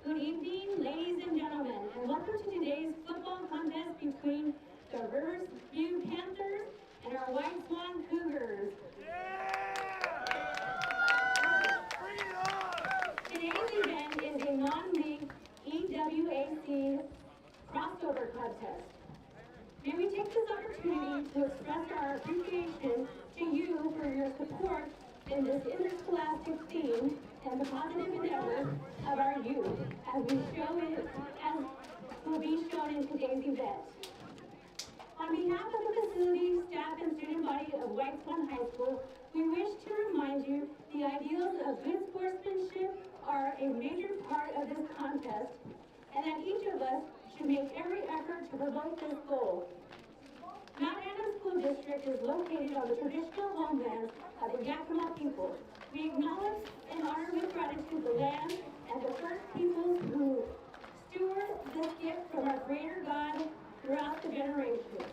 Good evening, ladies and gentlemen, and welcome to today's football contest between the Riverview Panthers and our White Swan Cougars. Today's event is a non-league EWAC crossover contest. May we take this opportunity to express our appreciation to you for your support in this interscholastic theme and the positive endeavor of our youth as will be shown in today's event. On behalf of the facility, staff, and student body of White Swan High School, we wish to remind you the ideals of good sportsmanship are a major part of this contest, and that each of us should make every effort to promote this goal. Mount Adams School District is located on the traditional homelands of the Yakima people. We acknowledge and honor with gratitude the land and the first peoples who steward this gift from our Creator God throughout the generations.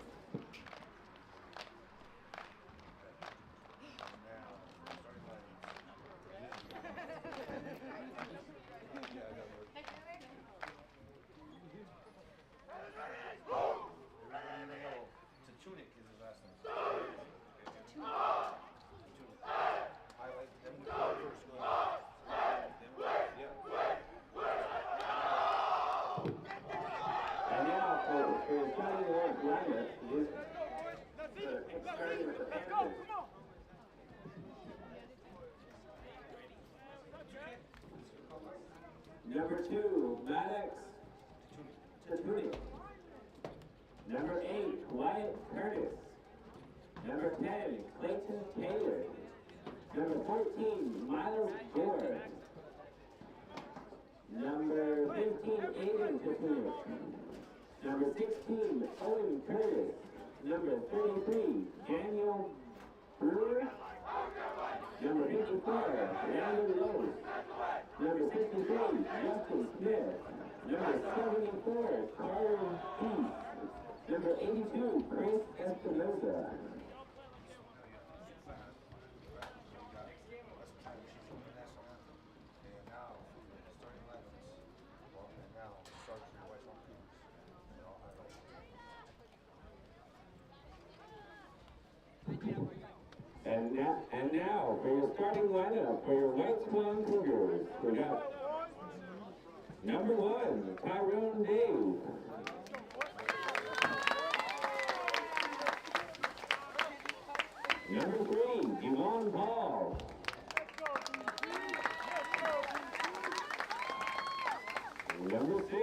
Tunic is his last name. I like them with first going. And now for starting the lineup is starting with the Panthers. Number 2, Maddox Tunic. Number 8, Wyatt Curtis. Number 10, Clayton Taylor. Number 14, Miles Gore. Number 15, Aiden Tunic. Number 16, Owen Curtis. Number 33, Daniel Brewer. Number 54, Landon Rose. Number 63, Justin Smith. Number 74, Carter Keith. Number 82, Chris Espinoza. And now for your starting lineup for your White Swan Cougars, we got number 1, Tyrone Dave. Number 3, Yvonne Paul. Number 6,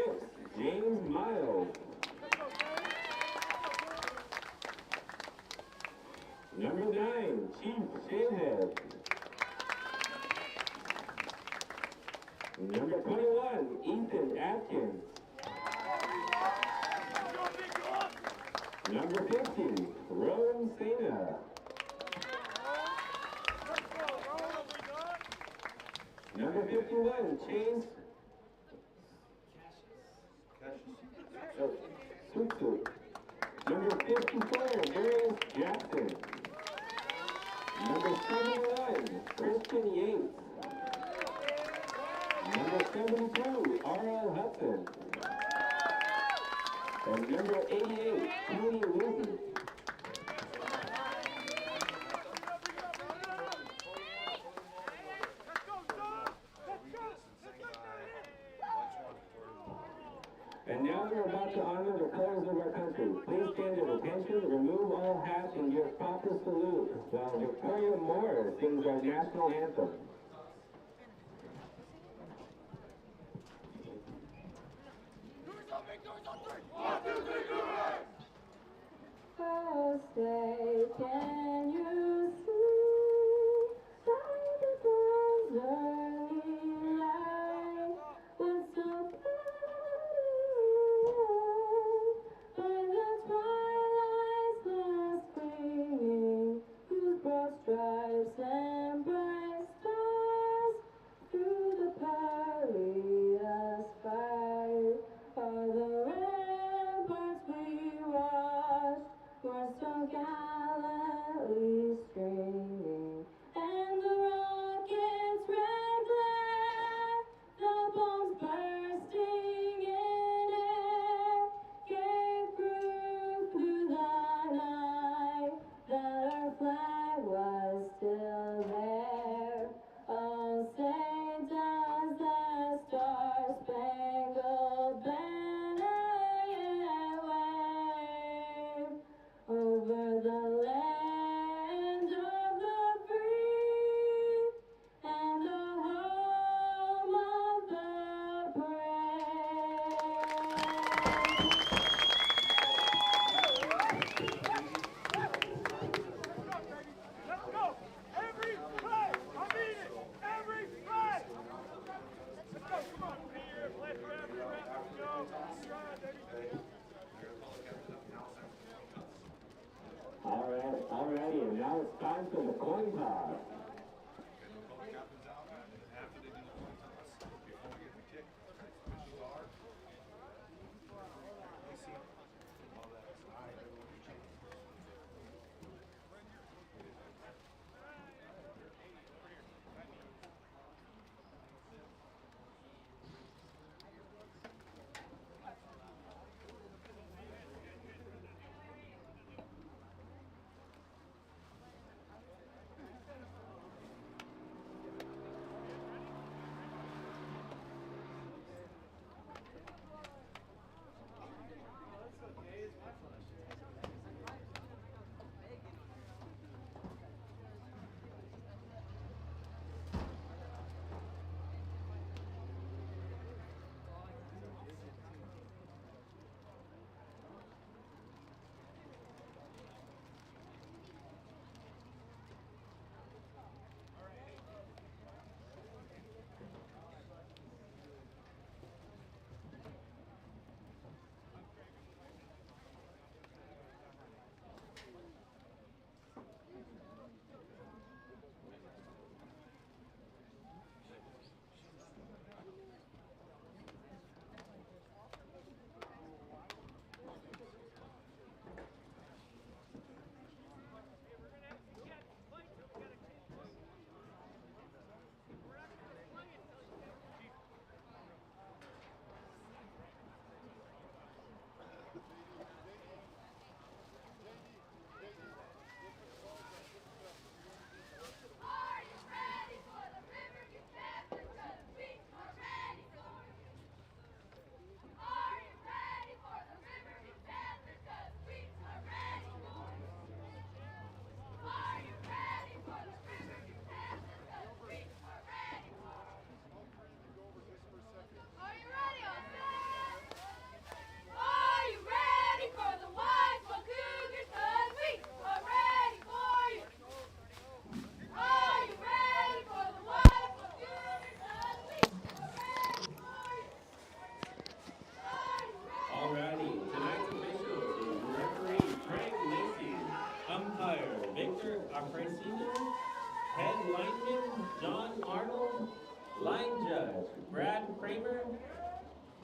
James Miles. Number 9, Chief Shanehead. Number 21, Ethan Atkins. Number 50, Rowan Sena. Number 51, Chase Suitsu. Number 54, Darius Jackson. Number 71, Christian Yates. Number 72, R.L. Hudson. And number 88, Tony Wilson. And now we're about to honor the colors of our country. Please stand at attention, remove all hats, and give proper salute while Victoria Moore sings our national anthem. Oh, say, can you see by the dawn's early light what's so by the twilight's last gleaming, whose broad stripes and bright stars through the perilous fight are the ramparts we watched, were so gallant. Alrighty, and now it's time for the coin toss.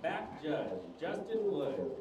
Back judge, Justin Wood.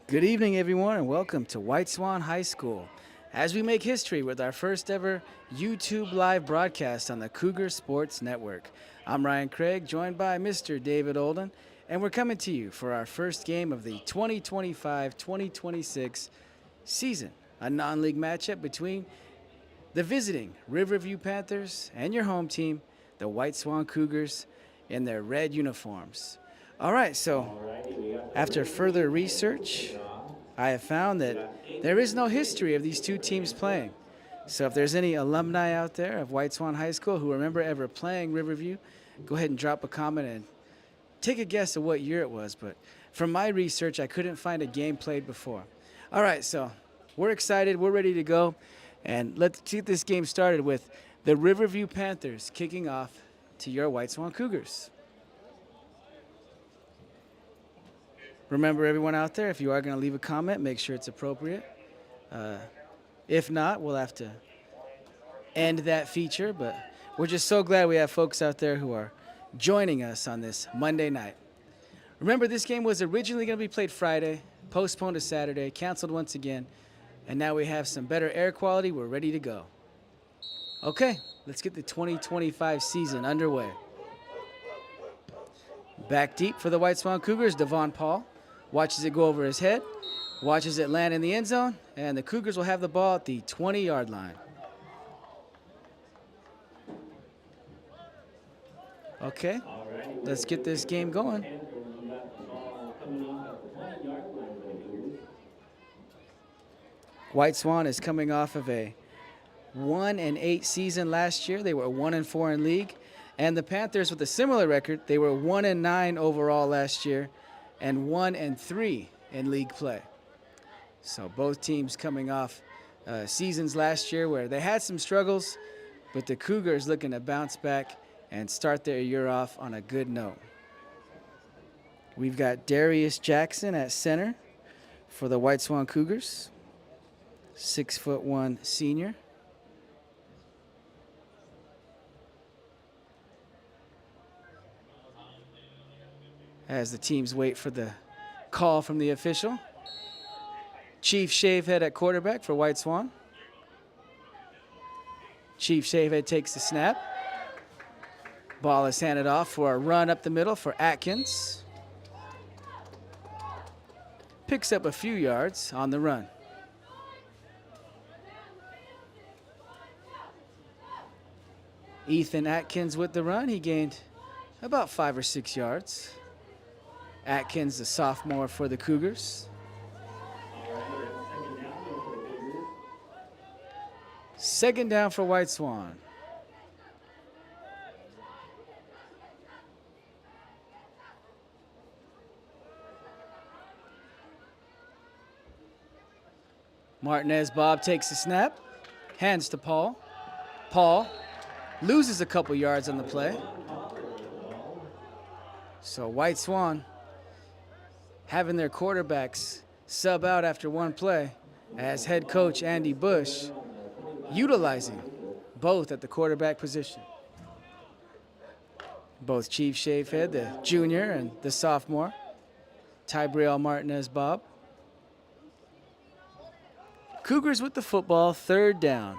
Good evening, everyone, and welcome to White Swan High School as we make history with our first ever YouTube live broadcast on the Cougar Sports Network. I'm Ryan Craig, joined by Mr. David Olden, and we're coming to you for our first game of the 2025-2026 season, a non-league matchup between the visiting Riverview Panthers and your home team, the White Swan Cougars, in their red uniforms. All right, so after further research, I have found that there is no history of these two teams playing. So if there's any alumni out there of White Swan High School who remember ever playing Riverview, go ahead and drop a comment and take a guess at what year it was. But from my research, I couldn't find a game played before. All right, so we're excited. We're ready to go. And let's get this game started with the Riverview Panthers kicking off to your White Swan Cougars. Remember, everyone out there, if you are going to leave a comment, make sure it's appropriate. If not, we'll have to end that feature. But we're just so glad we have folks out there who are joining us on this Monday night. Remember, this game was originally going to be played Friday, postponed to Saturday, canceled once again, and now we have some better air quality. We're ready to go. Okay, let's get the 2025 season underway. Back deep for the White Swan Cougars, Devon Paul. Watches it go over his head, watches it land in the end zone, and the Cougars will have the ball at the 20-yard line. Okay. let's get this game going. White Swan is coming off of a 1-8 season last year. They were 1-4 in league. And the Panthers, with a similar record, they were 1-9 overall last year and 1-3 in league play. So both teams coming off seasons last year where they had some struggles, but the Cougars looking to bounce back and start their year off on a good note. We've got Darius Jackson at center for the White Swan Cougars, 6'1" senior. As the teams wait for the call from the official. Chief Shavehead at quarterback for White Swan. Chief Shavehead takes the snap. Ball is handed off for a run up the middle for Atkins. Picks up a few yards on the run. Ethan Atkins with the run. He gained about 5 or 6 yards. Atkins, the sophomore for the Cougars. Second down for White Swan. Martinez Bob takes the snap, hands to Paul. Paul loses a couple yards on the play. So White Swan having their quarterbacks sub out after one play as head coach Andy Bush utilizing both at the quarterback position. Both Chief Shavehead, the junior, and the sophomore, Tybriel Martinez Bob. Cougars with the football, third down.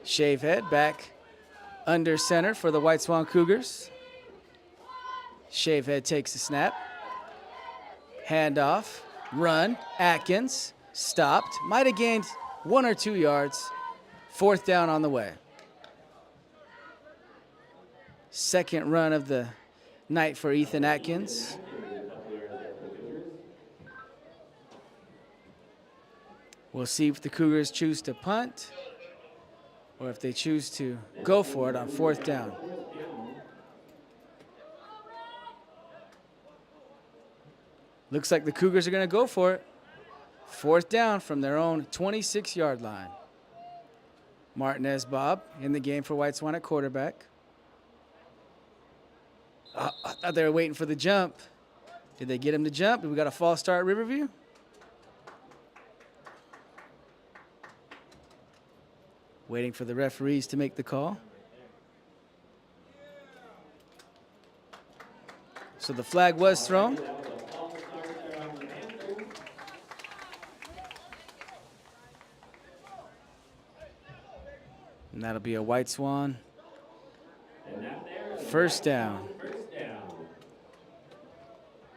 Shavehead back under center for the White Swan Cougars. Shavehead takes the snap. Handoff, run, Atkins, stopped. Might have gained 1 or 2 yards. Fourth down on the way. Second run of the night for Ethan Atkins. We'll see if the Cougars choose to punt or if they choose to go for it on fourth down. Looks like the Cougars are going to go for it. Fourth down from their own 26-yard line. Martinez Bob in the game for White Swan at quarterback. I thought they were waiting for the jump. Did they get him to jump? Did we got a false start at Riverview? Waiting for the referees to make the call. So the flag was thrown. And that'll be a White Swan first down.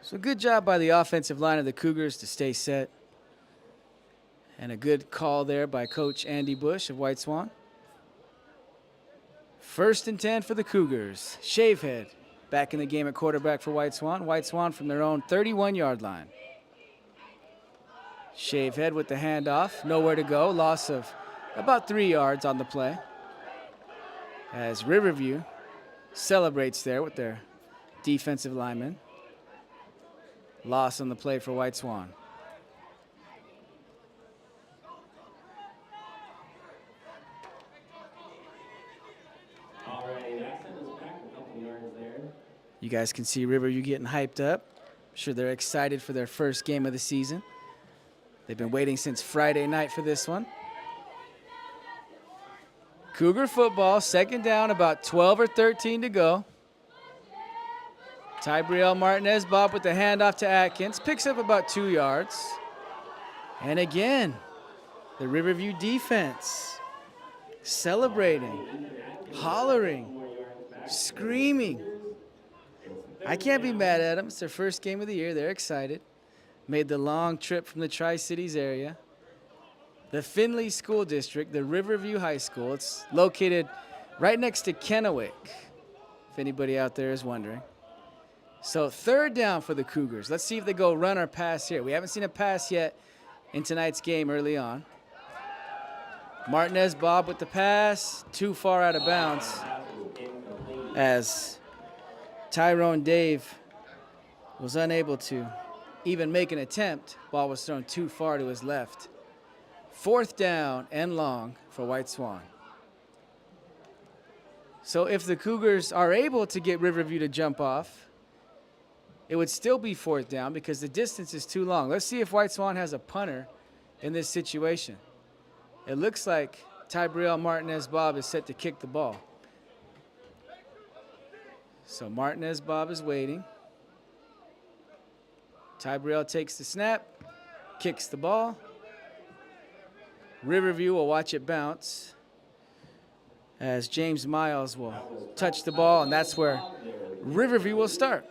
So good job by the offensive line of the Cougars to stay set. And a good call there by Coach Andy Bush of White Swan. 1st and 10 for the Cougars. Shavehead back in the game at quarterback for White Swan. White Swan from their own 31-yard line. Shavehead with the handoff. Nowhere to go. Loss of about 3 yards on the play. As Riverview celebrates there with their defensive lineman. Loss on the play for White Swan. You guys can see Riverview getting hyped up. I'm sure they're excited for their first game of the season. They've been waiting since Friday night for this one. Cougar football, second down, about 12 or 13 to go. Tybriel Martinez Bob with the handoff to Atkins. Picks up about 2 yards. And again, the Riverview defense celebrating, hollering, screaming. I can't be mad at them. It's their first game of the year. They're excited. Made the long trip from the Tri-Cities area. The Findlay School District, the Riverview High School. It's located right next to Kennewick, if anybody out there is wondering. So 3rd down for the Cougars. Let's see if they go run or pass here. We haven't seen a pass yet in tonight's game early on. Martinez Bob with the pass, too far out of bounds as Tyrone Dave was unable to even make an attempt. Ball was thrown too far to his left. 4th down and long for White Swan. So if the Cougars are able to get Riverview to jump off, it would still be 4th down because the distance is too long. Let's see if White Swan has a punter in this situation. It looks like Tybriel Martinez Bob is set to kick the ball. So Martinez Bob is waiting. Tybriel takes the snap, kicks the ball. Riverview will watch it bounce as James Miles will touch the ball, and that's where Riverview will start.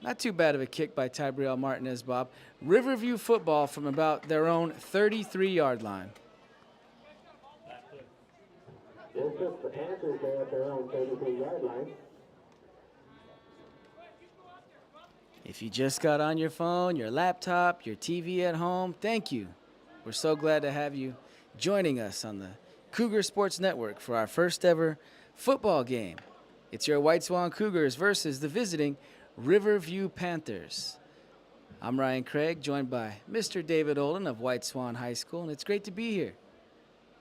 Not too bad of a kick by Tybriel Martinez Bob. Riverview football from about their own 33-yard line. It's just the Panthers there at their own 33-yard line. If you just got on your phone, your laptop, your TV at home, thank you. We're so glad to have you joining us on the Cougar Sports Network for our first ever football game. It's your White Swan Cougars versus the visiting Riverview Panthers. I'm Ryan Craig, joined by Mr. David Olin of White Swan High School, and it's great to be here.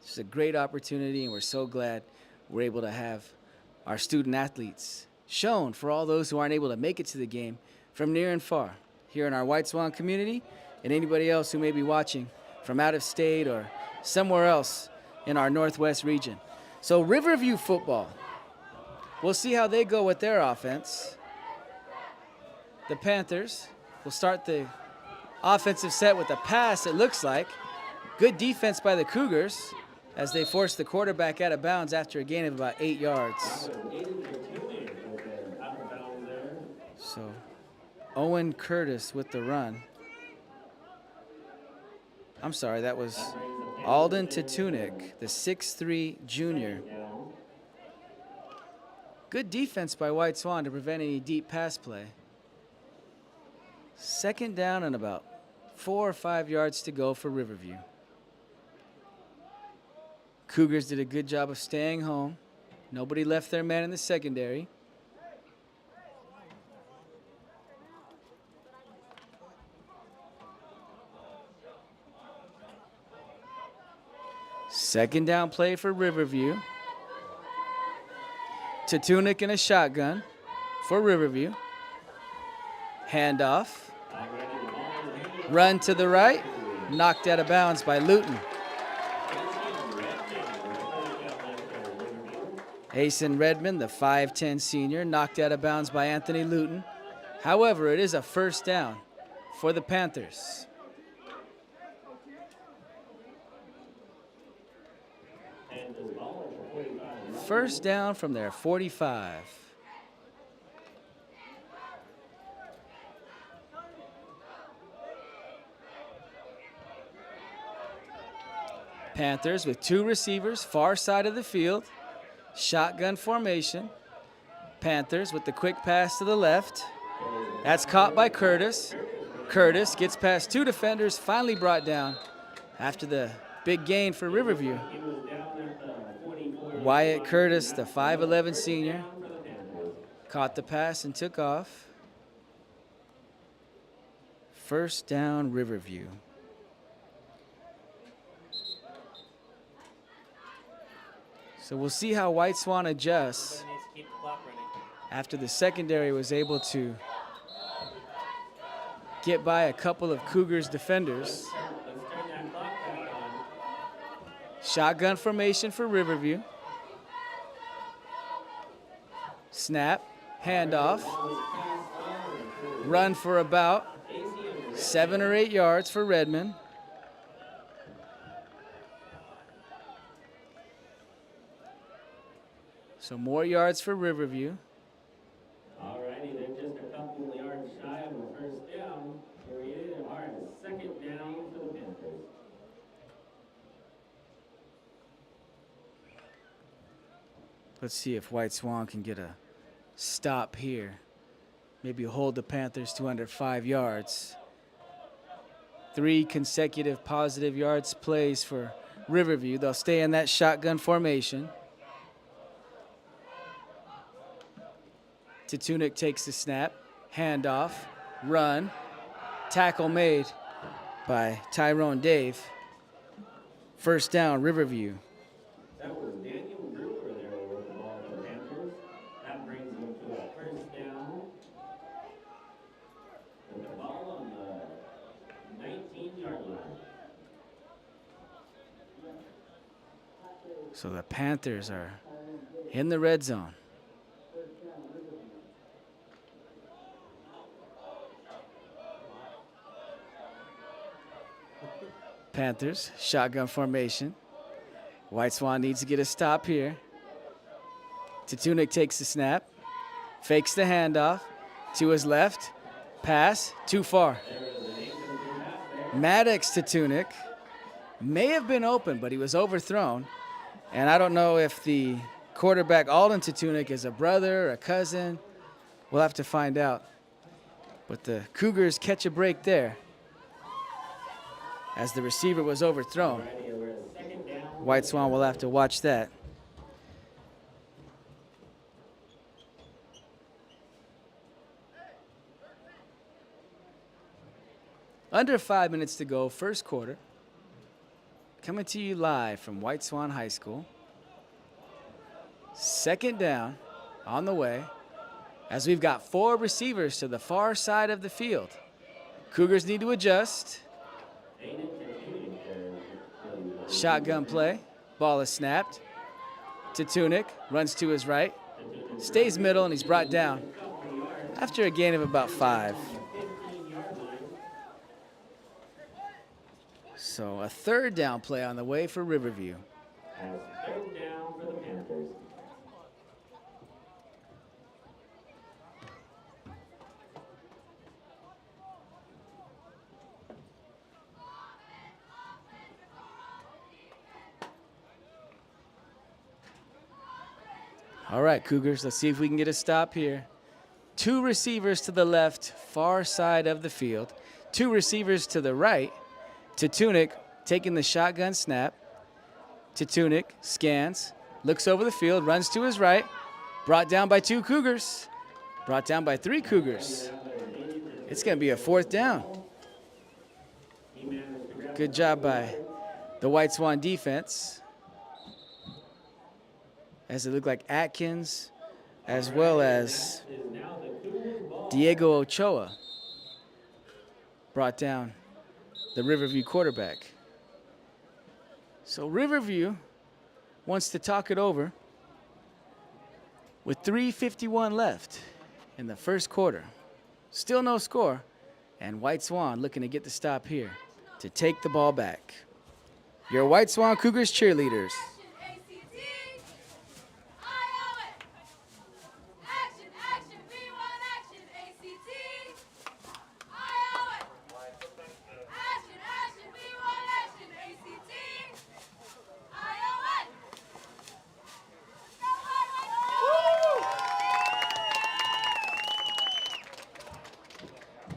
It's a great opportunity, and we're so glad we're able to have our student athletes shown for all those who aren't able to make it to the game from near and far here in our White Swan community, and anybody else who may be watching from out of state or somewhere else in our Northwest region. So Riverview football, we'll see how they go with their offense. The Panthers will start the offensive set with a pass, it looks like. Good defense by the Cougars as they force the quarterback out of bounds after a gain of about 8 yards. So Owen Curtis with the run. I'm sorry, that was Alden Tatunik, the 6'3" junior. Good defense by White Swan to prevent any deep pass play. 2nd down and about 4 or 5 yards to go for Riverview. Cougars did a good job of staying home. Nobody left their man in the secondary. Second down play for Riverview. Tatunik in a shotgun for Riverview. Handoff. Run to the right. Knocked out of bounds by Luton. Asen Redmond, the 5'10" senior, knocked out of bounds by Anthony Luton. However, it is a 1st down for the Panthers. First down from their 45. Panthers with 2 receivers, far side of the field. Shotgun formation. Panthers with the quick pass to the left. That's caught by Curtis. Curtis gets past 2 defenders, finally brought down after the big gain for Riverview. Wyatt Curtis, the 5'11" senior, caught the pass and took off. First down, Riverview. So we'll see how White Swan adjusts after the secondary was able to get by a couple of Cougars defenders. Shotgun formation for Riverview. Snap, handoff. Run for about 7 or 8 yards for Redmond. So more yards for Riverview. All righty, they're just a couple of yards shy of the 1st down. Here we are, 2nd down for the Panthers. Let's see if White Swan can get a stop here. Maybe hold the Panthers to under 5 yards. 3 consecutive positive yards plays for Riverview. They'll stay in that shotgun formation. Tunic takes the snap, handoff, run, tackle made by Tyrone Dave. First down, Riverview. That was Daniel Brewer there with the ball for the Panthers. That brings them to a first down. With the ball on the 19-yard line. So the Panthers are in the red zone. Panthers, shotgun formation. White Swan needs to get a stop here. Tunic takes the snap, fakes the handoff to his left, pass, too far. Maddox to Tunic may have been open, but he was overthrown. And I don't know if the quarterback, Alden Tunic, is a brother or a cousin. We'll have to find out. But the Cougars catch a break there, as the receiver was overthrown. White Swan will have to watch that. Under 5 minutes to go, first quarter. Coming to you live from White Swan High School. Second down on the way, as we've got 4 receivers to the far side of the field. Cougars need to adjust. Shotgun play. Ball is snapped. Tunic runs to his right. Stays middle, and he's brought down after a gain of about 5. So a third down play on the way for Riverview. Third down for the Panthers. All right, Cougars, let's see if we can get a stop here. 2 receivers to the left, far side of the field. 2 receivers to the right. Tunic taking the shotgun snap. Tunic scans, looks over the field, runs to his right. Brought down by 2 Cougars. Brought down by 3 Cougars. It's going to be a 4th down. Good job by the White Swan defense, as it looked like Atkins as well as Diego Ochoa brought down the Riverview quarterback. So Riverview wants to talk it over with 3:51 left in the first quarter. Still no score, and White Swan looking to get the stop here to take the ball back. Your White Swan Cougars cheerleaders.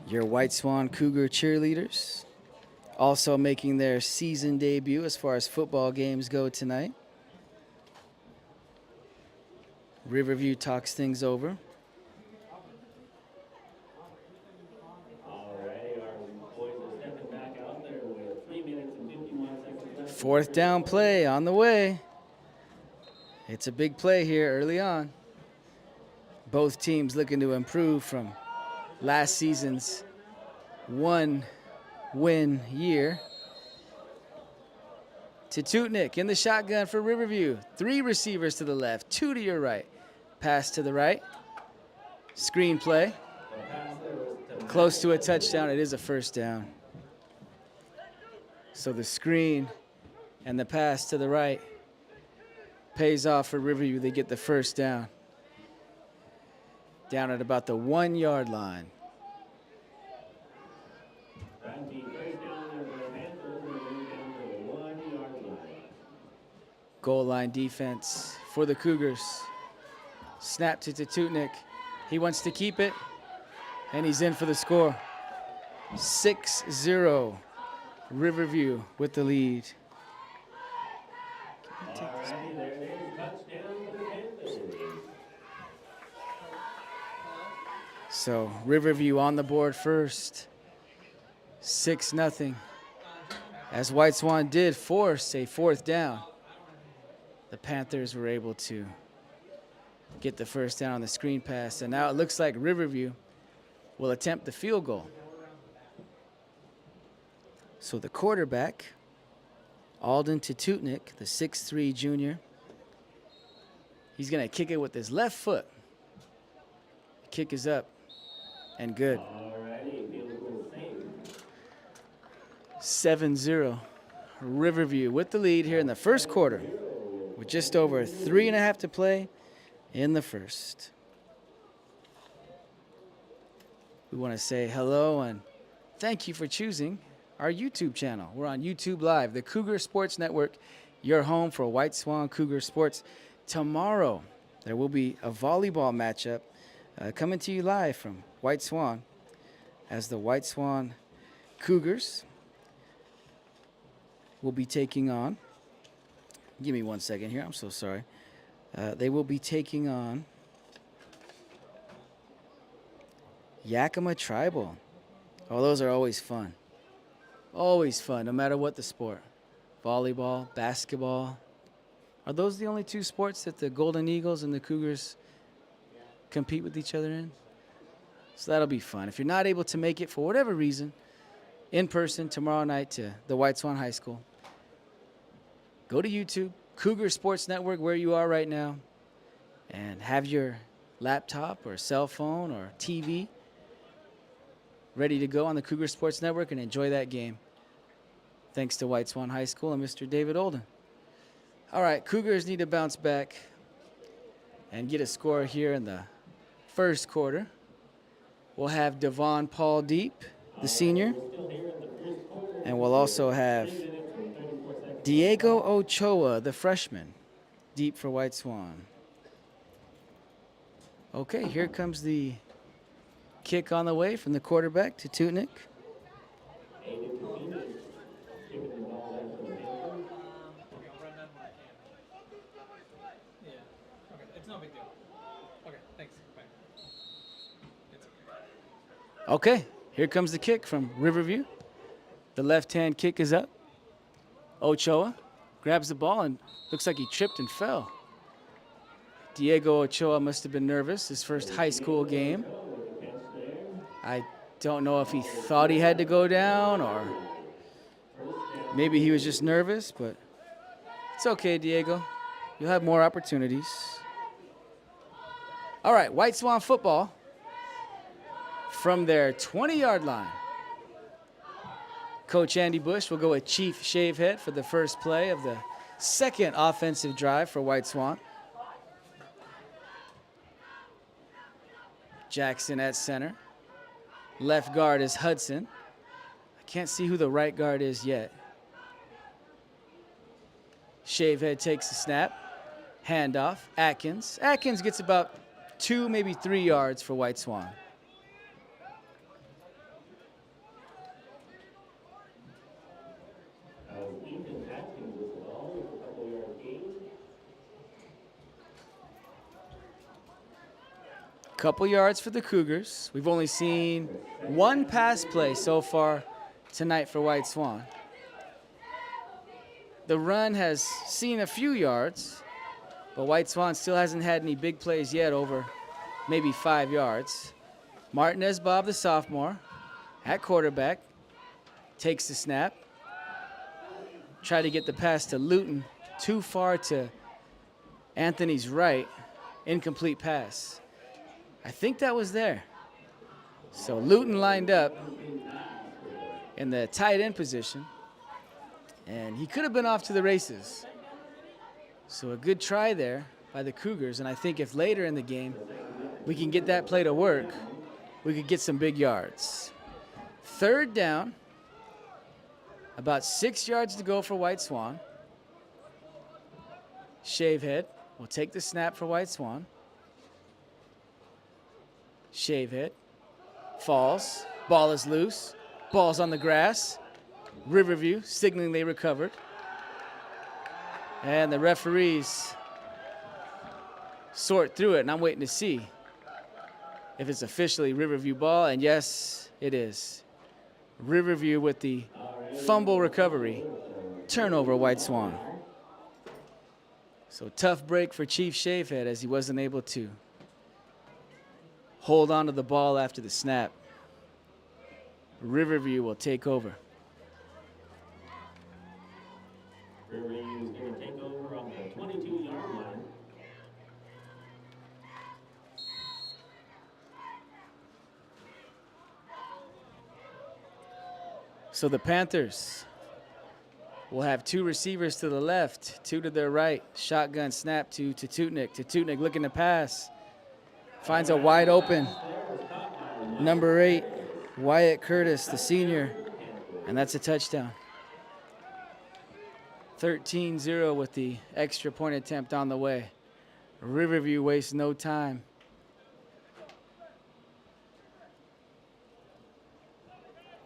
Your White Swan Cougar cheerleaders also making their season debut as far as football games go tonight. Riverview talks things over. Alrighty, our boys are stepping back out there with 3 minutes and 51 seconds left. 4th down play on the way. It's a big play here early on. Both teams looking to improve from last season's 1-win year. Tunic in the shotgun for Riverview. 3 receivers to the left, 2 to your right. Pass to the right. Screen play. Close to a touchdown. It is a first down. So the screen and the pass to the right pays off for Riverview. They get the first down. Down at about the 1-yard line. Goal line defense for the Cougars. Snap to Tutnik. He wants to keep it, and he's in for the score. 6-0. Riverview with the lead. So Riverview on the board first. 6-0. As White Swan did force a 4th down, the Panthers were able to get the first down on the screen pass. And now it looks like Riverview will attempt the field goal. So the quarterback, Alden Tutnik, the 6'3" junior, he's going to kick it with his left foot. The kick is up and good. 7-0. Riverview with the lead here in the first quarter with just over 3.5 to play in the first. We want to say hello and thank you for choosing our YouTube channel. We're on YouTube Live, the Cougar Sports Network, your home for White Swan Cougar Sports. Tomorrow, there will be a volleyball matchup coming to you live from White Swan as the White Swan Cougars will be taking on, give me 1 second here, I'm so sorry. They will be taking on Yakima Tribal. Oh, those are always fun. Always fun, no matter what the sport. Volleyball, basketball. Are those the only 2 sports that the Golden Eagles and the Cougars compete with each other in? So that'll be fun. If you're not able to make it for whatever reason, in person tomorrow night to the White Swan High School, go to YouTube, Cougar Sports Network, where you are right now, and have your laptop or cell phone or TV ready to go on the Cougar Sports Network and enjoy that game. Thanks to White Swan High School and Mr. David Olden. All right, Cougars need to bounce back and get a score here in the first quarter. We'll have Devon Paul Deep, the senior, and we'll also have Diego Ochoa, the freshman, deep for White Swan. Okay, here comes the kick on the way from the quarterback to Tutnik. Okay, here comes the kick from Riverview. The left-hand kick is up. Ochoa grabs the ball and looks like he tripped and fell. Diego Ochoa must have been nervous, his first high school game. I don't know if he thought he had to go down or maybe he was just nervous, but it's okay, Diego. You'll have more opportunities. All right, White Swan football from their 20-yard line. Coach Andy Bush will go with Chief Shavehead for the first play of the second offensive drive for White Swan. Jackson at center. Left guard is Hudson. I can't see who the right guard is yet. Shavehead takes the snap. Handoff. Atkins. Atkins gets about 2, maybe 3 yards for White Swan. Couple yards for the Cougars. We've only seen 1 pass play so far tonight for White Swan. The run has seen a few yards, but White Swan still hasn't had any big plays yet over maybe 5 yards. Martinez Bob, the sophomore, at quarterback, takes the snap. Try to get the pass to Luton, too far to Anthony's right. Incomplete pass. I think that was there. So Luton lined up in the tight end position, and he could have been off to the races. So a good try there by the Cougars, and I think if later in the game we can get that play to work, we could get some big yards. 3rd down, about 6 yards to go for White Swan. Shavehead will take the snap for White Swan. Shavehead falls. Ball is loose. Ball's on the grass. Riverview signaling they recovered. And the referees sort through it, and I'm waiting to see if it's officially Riverview ball, and yes, it is. Riverview with the fumble recovery. Turnover, White Swan. So tough break for Chief Shavehead as he wasn't able to hold on to the ball after the snap. Riverview will take over. Riverview is going to take over on the 22-yard line. So the Panthers will have two receivers to the left, two to their right. Shotgun snap to Tututnik. Tututnik looking to pass. Finds a wide open number 8, Wyatt Curtis, the senior. And that's a touchdown. 13-0 with the extra point attempt on the way. Riverview wastes no time.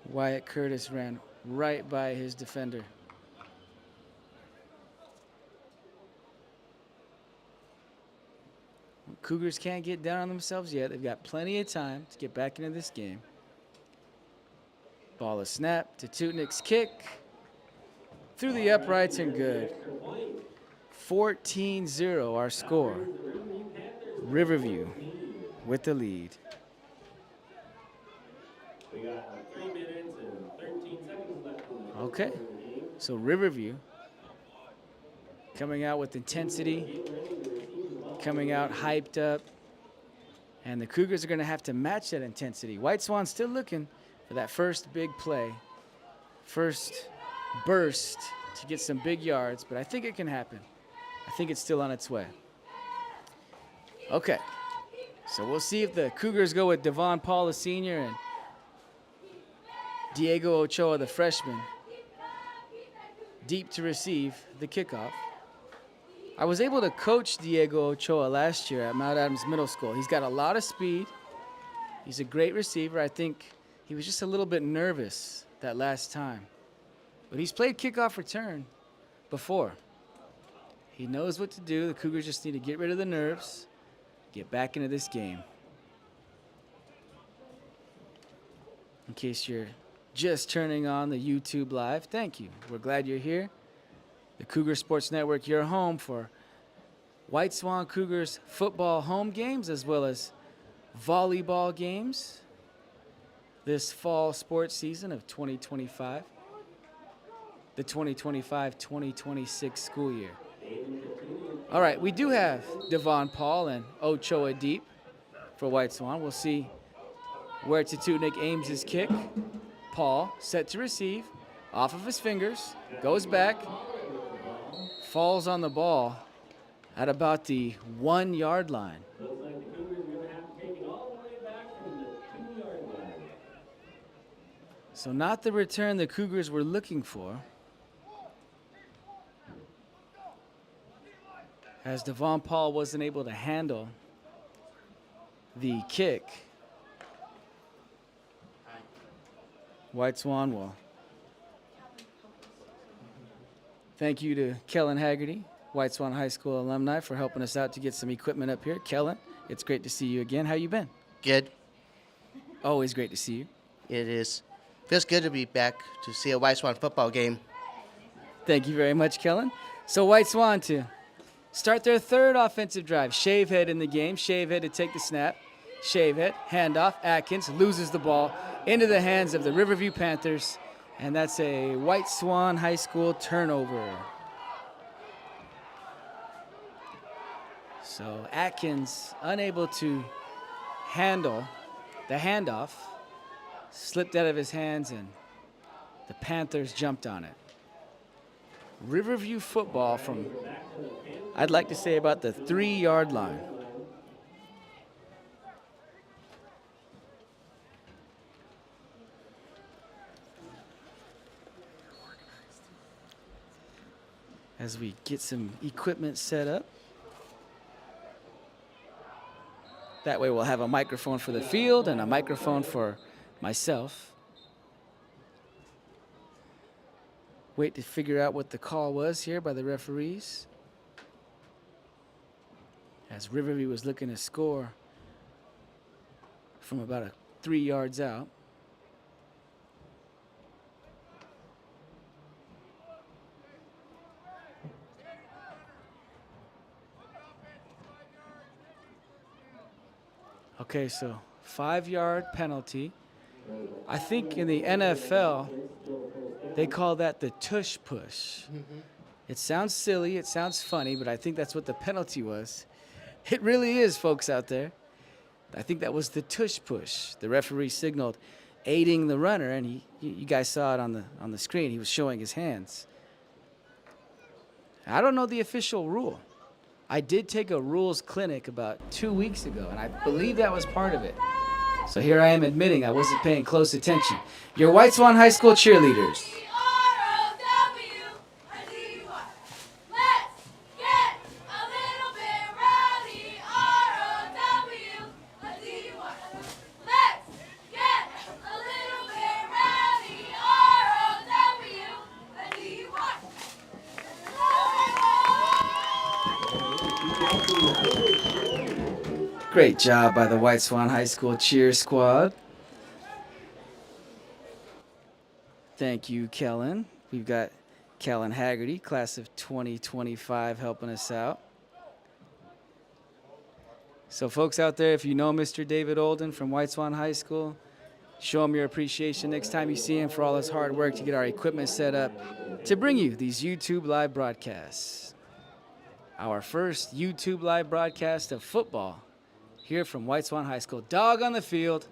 Wyatt Curtis ran right by his defender. Cougars can't get down on themselves yet. They've got plenty of time to get back into this game. Ball is snapped to Tutnik's kick. Through the uprights and good. 14-0 our score. Riverview with the lead. We got 3 minutes and 13 seconds left. Okay, so Riverview coming out with intensity, coming out hyped up, and the Cougars are going to have to match that intensity. White Swan still looking for that first big play, first burst to get some big yards, but I think it can happen. I think it's still on its way. Okay, so we'll see if the Cougars go with Devon Paul, the senior, and Diego Ochoa, the freshman, deep to receive the kickoff. I was able to coach Diego Ochoa last year at Mount Adams Middle School. He's got a lot of speed. He's a great receiver. I think he was just a little bit nervous that last time. But he's played kickoff return before. He knows what to do. The Cougars just need to get rid of the nerves, get back into this game. In case you're just turning on the YouTube Live, thank you. We're glad you're here. The Cougar Sports Network, your home for White Swan Cougars football home games as well as volleyball games this fall sports season of 2025, the 2025-2026 school year. All right, we do have Devon Paul and Ochoa deep for White Swan. We'll see where Tututnik aims his kick. Paul set to receive, off of his fingers, goes back, falls on the ball at about the 1 yard line. Looks like the Cougars are going to have to take it all the way back from the 2-yard line. So not the return the Cougars were looking for, as Devon Paul wasn't able to handle the kick. White Swan will. Thank you to Kellen Haggerty, White Swan High School alumni, for helping us out to get some equipment up here. Kellen, it's great to see you again. How you been? Good. Always great to see you. It is. Feels good to be back to see a White Swan football game. Thank you very much, Kellen. So White Swan to start their third offensive drive. Shavehead in the game. Shavehead to take the snap. Shavehead, handoff. Atkins loses the ball into the hands of the Riverview Panthers, and that's a White Swan High School turnover. So Atkins, unable to handle the handoff, slipped out of his hands, and the Panthers jumped on it. Riverview football from, I'd like to say, about the 3 yard line. As we get some equipment set up. That way we'll have a microphone for the field and a microphone for myself. Wait to figure out what the call was here by the referees. As Riverview was looking to score from about 3 yards out. Okay, so 5-yard penalty. I think in the NFL, they call that the tush push. It sounds silly, it sounds funny, but I think that's what the penalty was. It really is, folks out there. I think that was the tush push. The referee signaled aiding the runner, and you guys saw it on the screen. He was showing his hands. I don't know the official rule. I did take a rules clinic about 2 weeks ago, and I believe that was part of it. So here I am admitting I wasn't paying close attention. Your White Swan High School cheerleaders. Great job by the White Swan High School cheer squad. Thank you, Kellen. We've got Kellen Haggerty, class of 2025, helping us out. So folks out there, if you know Mr. David Olden from White Swan High School, show him your appreciation next time you see him for all his hard work to get our equipment set up to bring you these YouTube live broadcasts. Our first YouTube live broadcast of football here from White Swan High School. Dog on the field.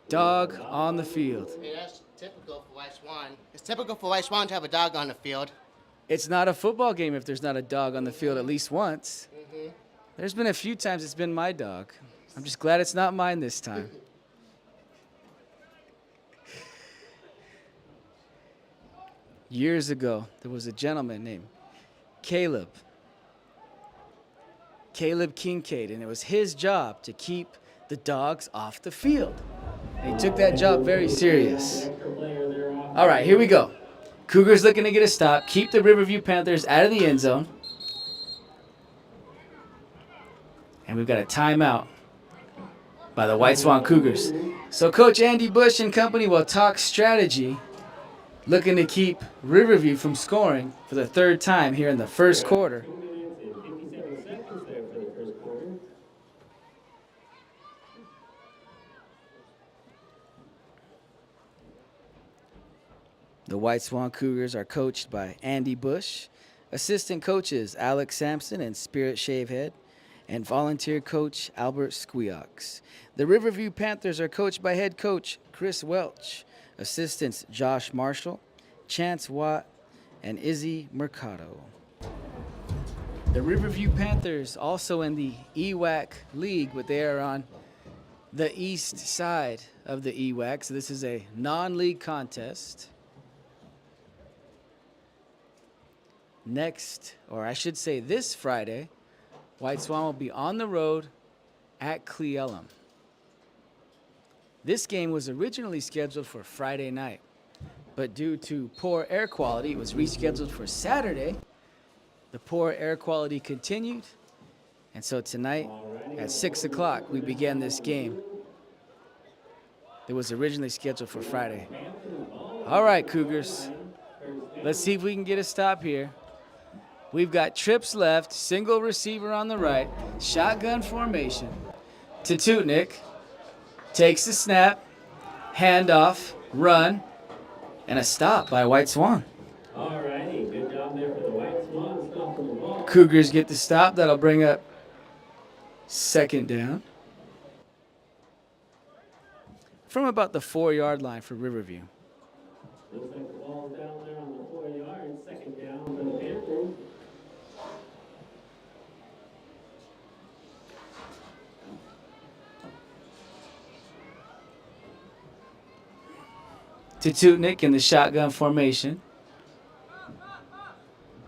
Dog on the field. Hey, that's typical for White Swan. It's typical for White Swan to have a dog on the field. It's not a football game if there's not a dog on the field at least once. There's been a few times it's been my dog. I'm just glad it's not mine this time. Years ago, there was a gentleman named Caleb Kincaid, and it was his job to keep the dogs off the field. And he took that job very serious. All right, here we go. Cougars looking to get a stop, keep the Riverview Panthers out of the end zone. And we've got a timeout by the White Swan Cougars. So Coach Andy Bush and company will talk strategy, looking to keep Riverview from scoring for the third time here in the first quarter. The White Swan Cougars are coached by Andy Bush, assistant coaches Alex Sampson and Spirit Shavehead, and volunteer coach Albert Squeox. The Riverview Panthers are coached by head coach Chris Welch, assistants Josh Marshall, Chance Watt, and Izzy Mercado. The Riverview Panthers also in the EWAC League, but they are on the east side of the EWAC, so this is a non-league contest. Next, or I should say this Friday, White Swan will be on the road at Cle-Elum. This game was originally scheduled for Friday night, but due to poor air quality, it was rescheduled for Saturday. The poor air quality continued, and so tonight at 6 o'clock, we began this game. It was originally scheduled for Friday. All right, Cougars, let's see if we can get a stop here. We've got trips left, single receiver on the right, shotgun formation. Tututnik takes the snap, handoff, run, and a stop by White Swan. All righty, good job there for the White Swan, stopping the ball. Cougars get the stop. That'll bring up second down. From about the 4-yard line for Riverview. Looks like the ball's down there on the 4 yards, second down for the Panthers. Tututnik in the shotgun formation.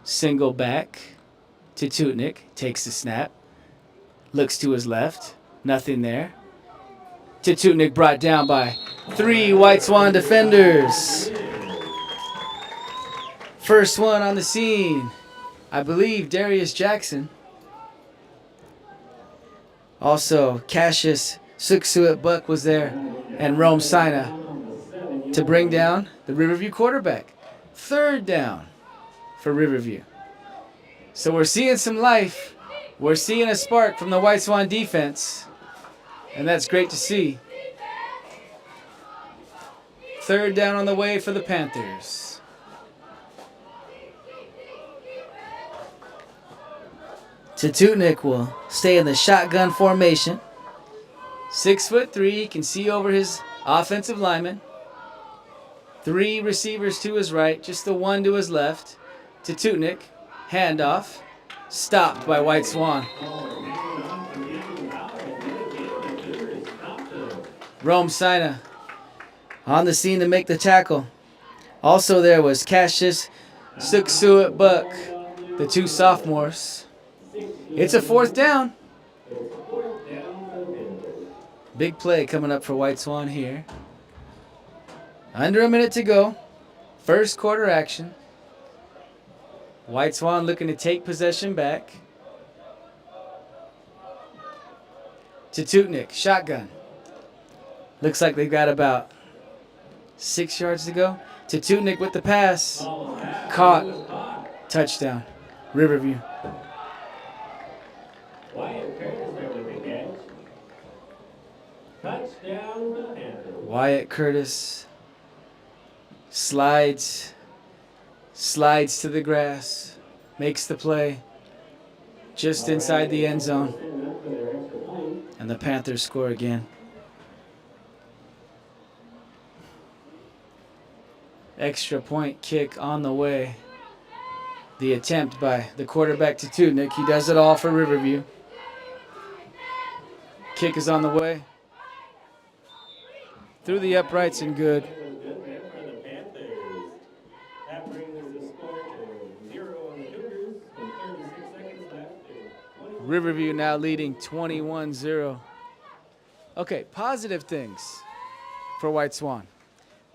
Single back. Tututnik takes the snap. Looks to his left. Nothing there. Tututnik brought down by 3 White Swan defenders. First one on the scene, I believe Darius Jackson. Also, Cassius Suksuit Buck was there, and Rome Sina to bring down the Riverview quarterback. 3rd down for Riverview. So we're seeing some life. We're seeing a spark from the White Swan defense, and that's great to see. 3rd down on the way for the Panthers. Tututnik will stay in the shotgun formation. 6'3", he can see over his offensive lineman. 3 receivers to his right, just the 1 to his left. Tututnik, handoff, stopped by White Swan. Rome Sina on the scene to make the tackle. Also there was Cassius Suksuit Buck, the 2 sophomores. It's a 4th down. Big play coming up for White Swan here. Under a minute to go. First quarter action. White Swan looking to take possession back. Tututnik, shotgun. Looks like they've got about 6 yards to go. Tututnik with the pass. Caught. Touchdown. Riverview. Wyatt Curtis slides to the grass, makes the play just inside the end zone, and the Panthers score again. Extra point kick on the way. The attempt by the quarterback Tututnik. He does it all for Riverview. Kick is on the way. Through the uprights and good. Riverview now leading 21-0. Okay, positive things for White Swan.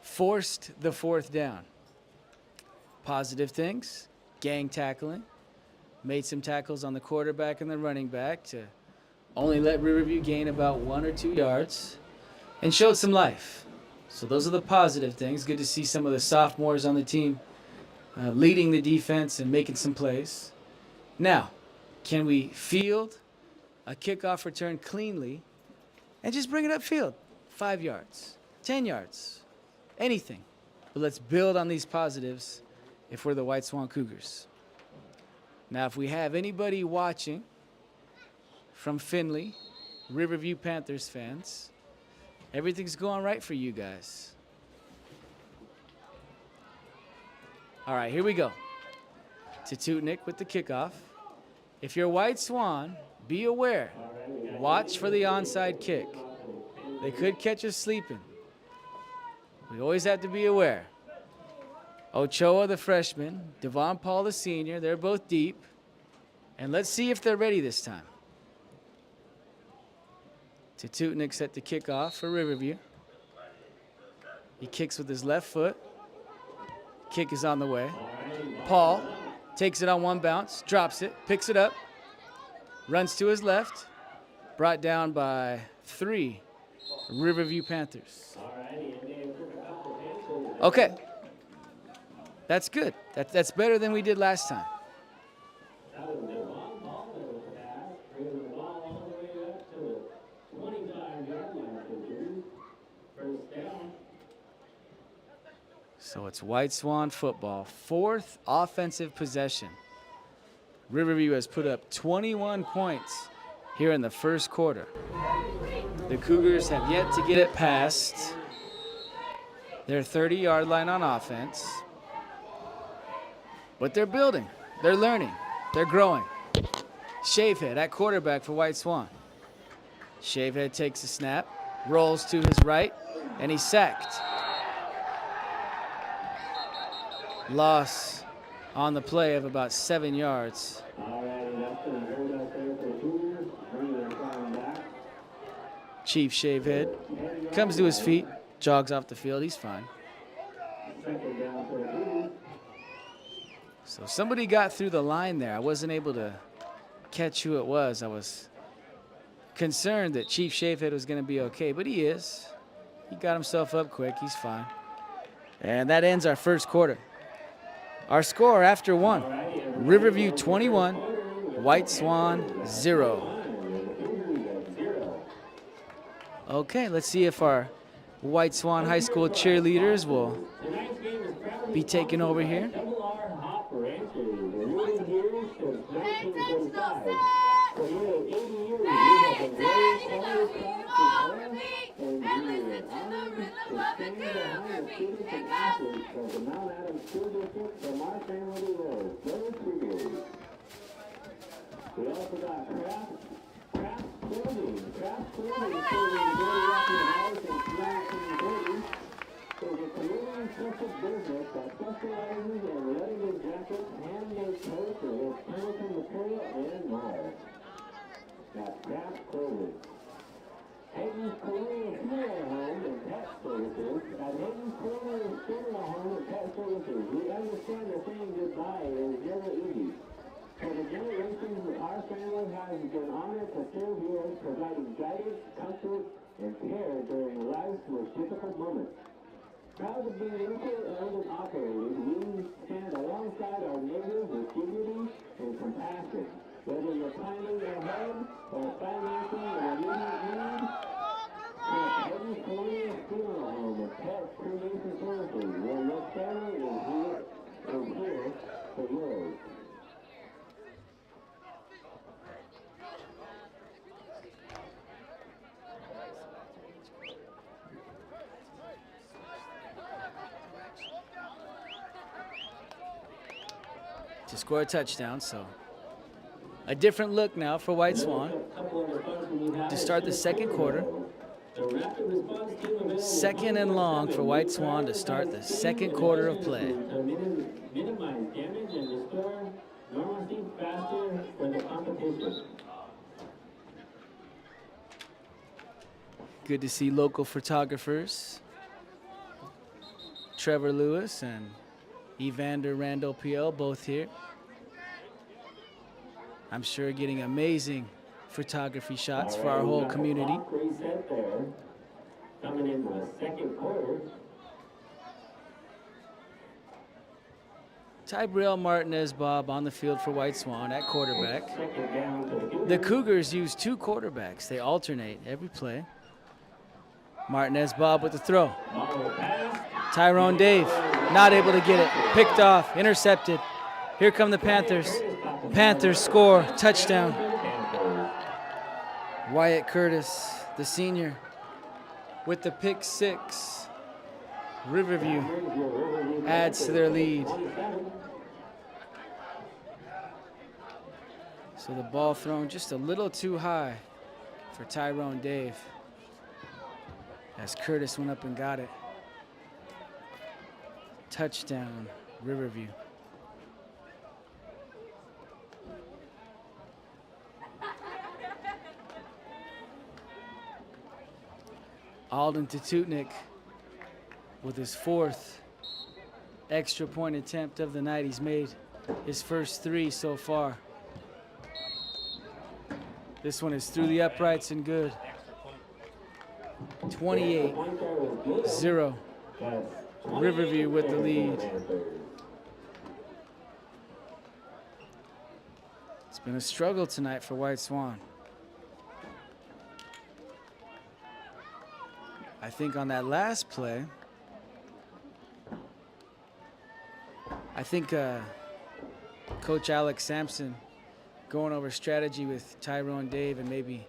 Forced the 4th down. Positive things, gang tackling. Made some tackles on the quarterback and the running back to only let Riverview gain about 1 or 2 yards. And showed some life. So those are the positive things. Good to see some of the sophomores on the team leading the defense and making some plays. Now, can we field a kickoff return cleanly and just bring it upfield? 5 yards, 10 yards, anything. But let's build on these positives if we're the White Swan Cougars. Now, if we have anybody watching from Findlay, Riverview Panthers fans, everything's going right for you guys. All right, here we go. Tututnik with the kickoff. If you're White Swan, be aware. Watch for the onside kick. They could catch us sleeping. We always have to be aware. Ochoa, the freshman, Devon Paul, the senior, they're both deep. And let's see if they're ready this time. Tututnik set the kickoff for Riverview. He kicks with his left foot. Kick is on the way. Paul takes it on one bounce, drops it, picks it up, runs to his left, brought down by 3 Riverview Panthers. Okay. That's good. That's better than we did last time. So it's White Swan football. 4th offensive possession. Riverview has put up 21 points here in the first quarter. The Cougars have yet to get it past their 30-yard line on offense. But they're building. They're learning. They're growing. Shavehead at quarterback for White Swan. Shavehead takes a snap, rolls to his right, and he's sacked. Loss on the play of about 7 yards. Chief Shavehead. Comes to his feet, jogs off the field. He's fine. So somebody got through the line there. I wasn't able to catch who it was. I was concerned that Chief Shavehead was going to be okay, but he is. He got himself up quick. He's fine. And that ends our first quarter. Our score after one, Riverview 21, White Swan 0. Okay, let's see if our White Swan High School cheerleaders will be taking over here. We also got craft clothing is a community-centric business that specializes in leather jackets, handmade coats, and chemical material, and more. That's craft clothing. Hayden's Colonial Funeral Home and Pet Services. At Hayden's Colonial Funeral Home and Pet Services, we understand that saying goodbye is never easy. For the generations, our family has been honored to serve you, providing guidance, comfort, and care during life's most difficult moments. Proud to be locally owned and operated, we stand alongside our neighbors with dignity and compassion. Whether you're planning ahead or financing an immediate need, Hayden's Colonial Funeral Home and Pet Cremation Services, where your family is here for yours. To score a touchdown, so a different look now for White Swan to start the second quarter. Second and long for White Swan to start the second quarter of play. Minimize damage and restore normalcy faster for the competition. Good to see local photographers, Trevor Lewis and Evander Randall PL, both here. I'm sure getting amazing photography shots for our whole community. Reset there. Coming into the second quarter. Tybrell Martinez Bob on the field for White Swan at quarterback. The Cougars use two quarterbacks. They alternate every play. Martinez Bob with the throw. Tyrone Dave not able to get it. Picked off, intercepted. Here come the Panthers. Panthers score, touchdown. Wyatt Curtis, the senior, with the pick six. Riverview adds to their lead. So the ball thrown just a little too high for Tyrone Dave, as Curtis went up and got it. Touchdown, Riverview. Alden Tututnik with his fourth extra point attempt of the night. He's made his first three so far. This one is through the uprights and good. 28-0. Riverview with the lead. It's been a struggle tonight for White Swan. I think on that last play, Coach Alex Sampson going over strategy with Tyrone Dave and maybe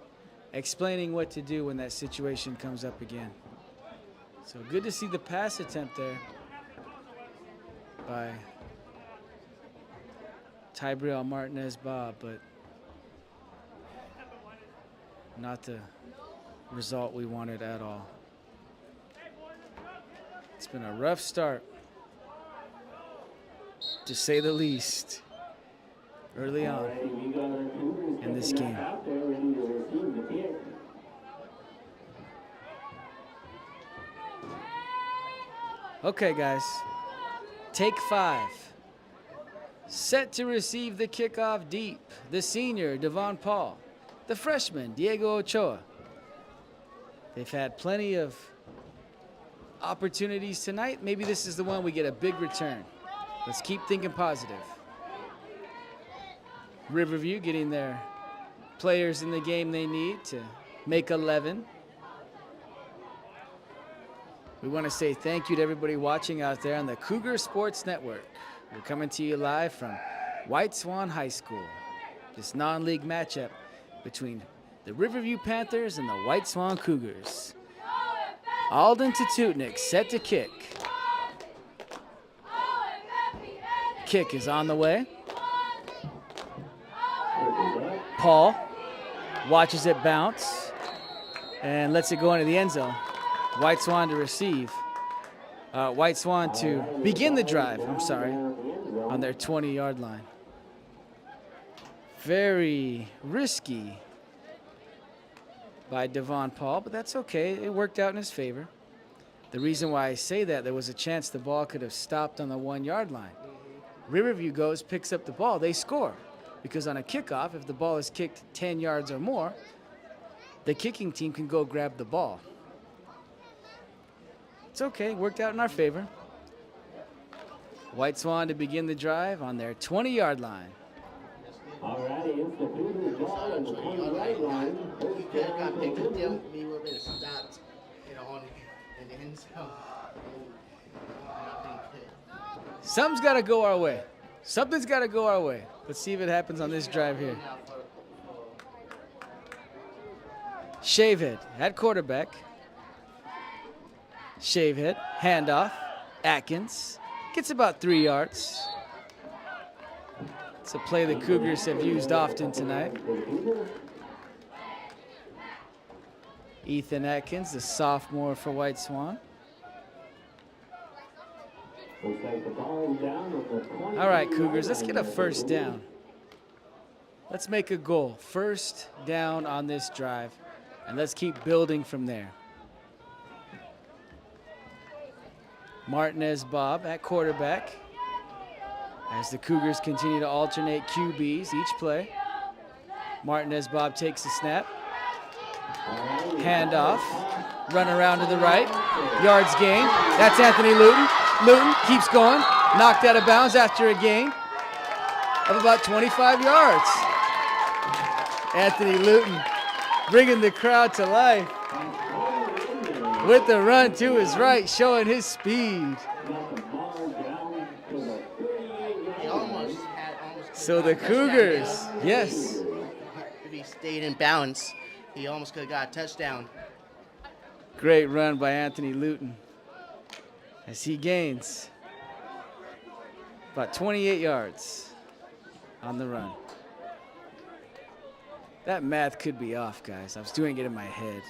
explaining what to do when that situation comes up again. So good to see the pass attempt there by Tybrell Martinez Bob, but not the result we wanted at all. It's been a rough start, to say the least, early on in this game. Okay, guys. Take 5. Set to receive the kickoff deep, the senior, Devon Paul. The freshman, Diego Ochoa. They've had plenty of opportunities tonight. Maybe this is the one we get a big return. Let's keep thinking positive. Riverview getting their players in the game they need to make 11. We want to say thank you to everybody watching out there on the Cougar Sports Network. We're coming to you live from White Swan High School. This non-league matchup between the Riverview Panthers and the White Swan Cougars. Alden Tatutnik set to kick. Kick is on the way. Paul watches it bounce and lets it go into the end zone. White Swan to receive. White Swan to begin the drive, on their 20-yard line. Very risky by Devon Paul, but that's okay. It worked out in his favor. The reason why I say that, there was a chance the ball could have stopped on the 1-yard line. Riverview goes, picks up the ball, they score. Because on a kickoff, if the ball is kicked 10 yards or more, the kicking team can go grab the ball. It's okay, worked out in our favor. White Swan to begin the drive on their 20-yard line. Alrighty, it's the Cougars ball on the 20-yard line. He could have got picked up there. We would have been stopped, in the end zone. Something's got to go our way. Something's got to go our way. Let's see if it happens on this drive here. Shavehead at quarterback. Shavehead, handoff. Atkins gets about 3 yards. It's a play the Cougars have used often tonight. Ethan Atkins, the sophomore for White Swan. All right, Cougars, let's get a first down. Let's make a goal. First down on this drive, and let's keep building from there. Martinez Bob at quarterback as the Cougars continue to alternate QBs each play. Martinez Bob takes the snap. Handoff. Run around to the right. Yards gain. That's Anthony Luton. Luton keeps going. Knocked out of bounds after a gain of about 25 yards. Anthony Luton bringing the crowd to life with the run to his right, showing his speed. So the Cougars, yes. If he stayed in bounds, he almost could have got a touchdown. Great run by Anthony Luton as he gains about 28 yards on the run. That math could be off, guys. I was doing it in my head.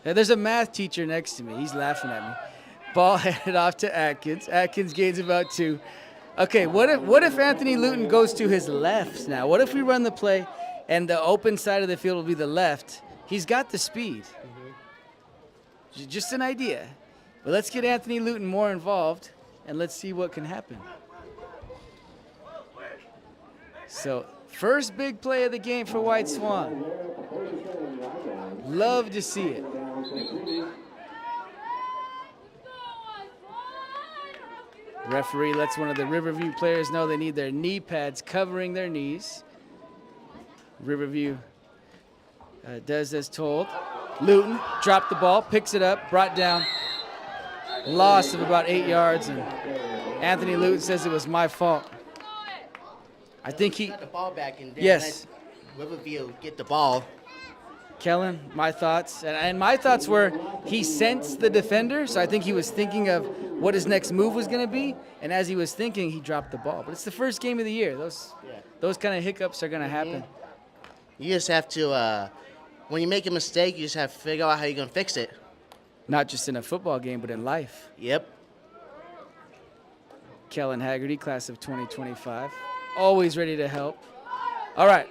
Yeah, there's a math teacher next to me. He's laughing at me. Ball headed off to Atkins. Atkins gains about 2. Okay, what if Anthony Luton goes to his left now? What if we run the play and the open side of the field will be the left? He's got the speed. Just an idea. But let's get Anthony Luton more involved, and let's see what can happen. So, first big play of the game for White Swan. Love to see it. Referee lets one of the Riverview players know they need their knee pads covering their knees. Riverview does as told. Luton dropped the ball, picks it up, brought down. Loss of about 8 yards, and Anthony Luton says it was my fault. I think he got the ball back and then yes. let Riverview get the ball. Kellen, my thoughts, and my thoughts were he sensed the defender, so I think he was thinking of what his next move was going to be, and as he was thinking, he dropped the ball. But it's the first game of the year. Those kind of hiccups are going to happen. You just have to, when you make a mistake, you just have to figure out how you're going to fix it. Not just in a football game, but in life. Yep. Kellen Haggerty, class of 2025, always ready to help. All right.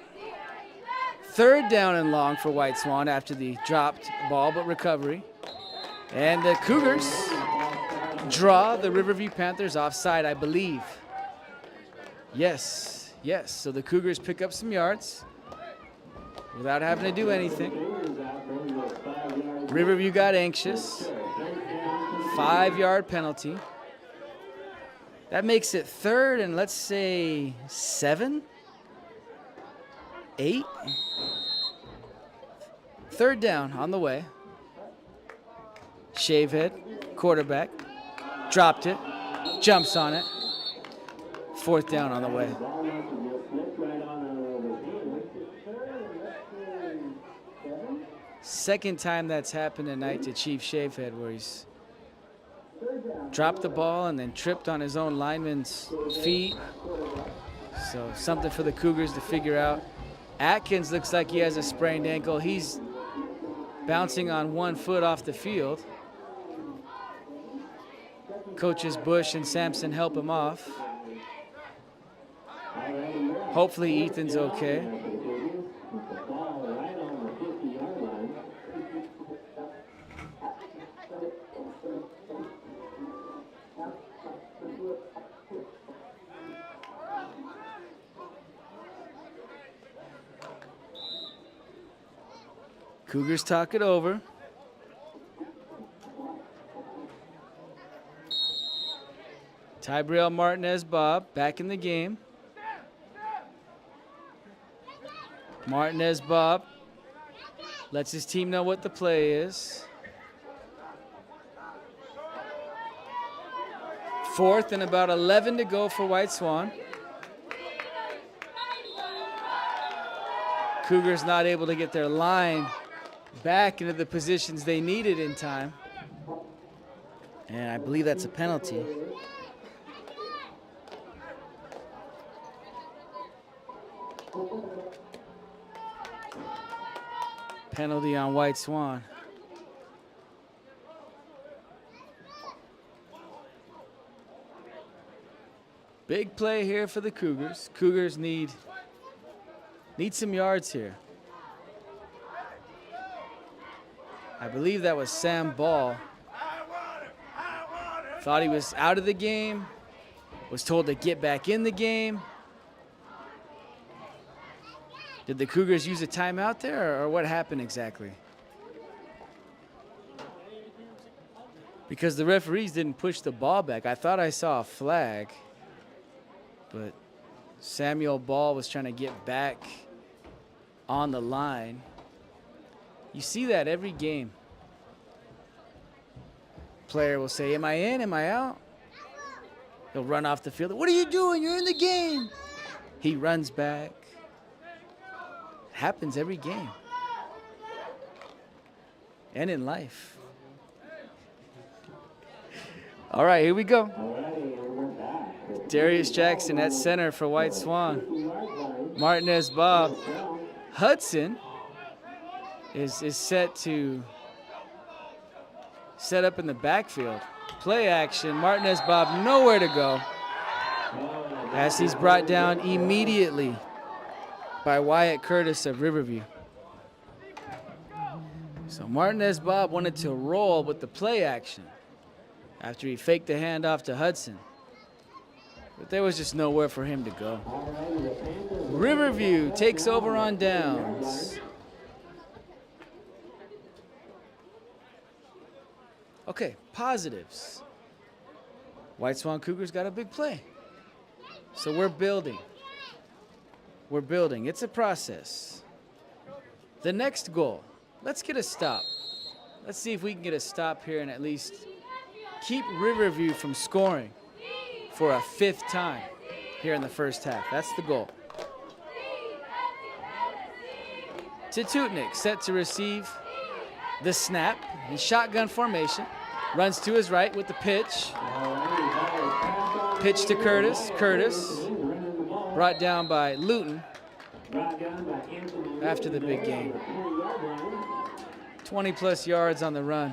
Third down and long for White Swan after the dropped ball, but recovery. And the Cougars draw the Riverview Panthers offside, I believe. Yes, yes. So the Cougars pick up some yards without having to do anything. Riverview got anxious. 5-yard penalty. That makes it 3rd and let's say 7, 8. 3rd down on the way. Shavehead, quarterback, dropped it, jumps on it. 4th down on the way. Second time that's happened tonight to Chief Shavehead, where he's dropped the ball and then tripped on his own lineman's feet. So something for the Cougars to figure out. Atkins looks like he has a sprained ankle. He's bouncing on one foot off the field. Coaches Bush and Sampson help him off. Hopefully Ethan's okay. Cougars talk it over. Tybrell Martinez Bob back in the game. Martinez Bob lets his team know what the play is. 4th and about 11 to go for White Swan. Cougars not able to get their line back into the positions they needed in time. And I believe that's a penalty. Penalty on White Swan. Big play here for the Cougars. Cougars need some yards here. I believe that was Sam Ball. Thought he was out of the game. Was told to get back in the game. Did the Cougars use a timeout there, or what happened exactly? Because the referees didn't push the ball back. I thought I saw a flag, but Samuel Ball was trying to get back on the line. You see that every game. Player will say, am I in, am I out? He'll run off the field. What are you doing? You're in the game. He runs back. Happens every game. And in life. All right, here we go. Darius Jackson at center for White Swan. Martinez Bob. Hudson is set to set up in the backfield. Play action. Martinez Bob nowhere to go, as he's brought down immediately by Wyatt Curtis of Riverview. So Martinez Bob wanted to roll with the play action after he faked the handoff to Hudson. But there was just nowhere for him to go. Riverview takes over on downs. Okay, positives. White Swan Cougars got a big play. So we're building. We're building. It's a process. The next goal, let's get a stop. Let's see if we can get a stop here and at least keep Riverview from scoring for a 5th time here in the first half. That's the goal. Tututnik set to receive the snap in shotgun formation. Runs to his right with the pitch. Pitch to Curtis. Curtis brought down by Luton after the big game. 20-plus yards on the run.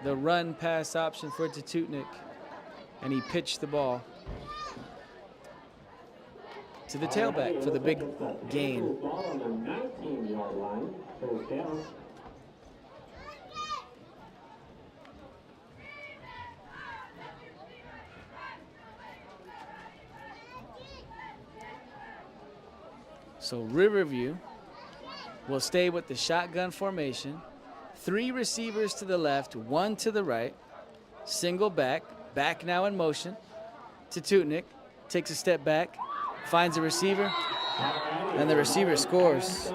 The run pass option for Tututnik, and he pitched the ball to the tailback for the big gain. So Riverview will stay with the shotgun formation. 3 receivers to the left, 1 to the right. Single back. Back now in motion. To Tutnik. Takes a step back. Finds a receiver. And the receiver scores.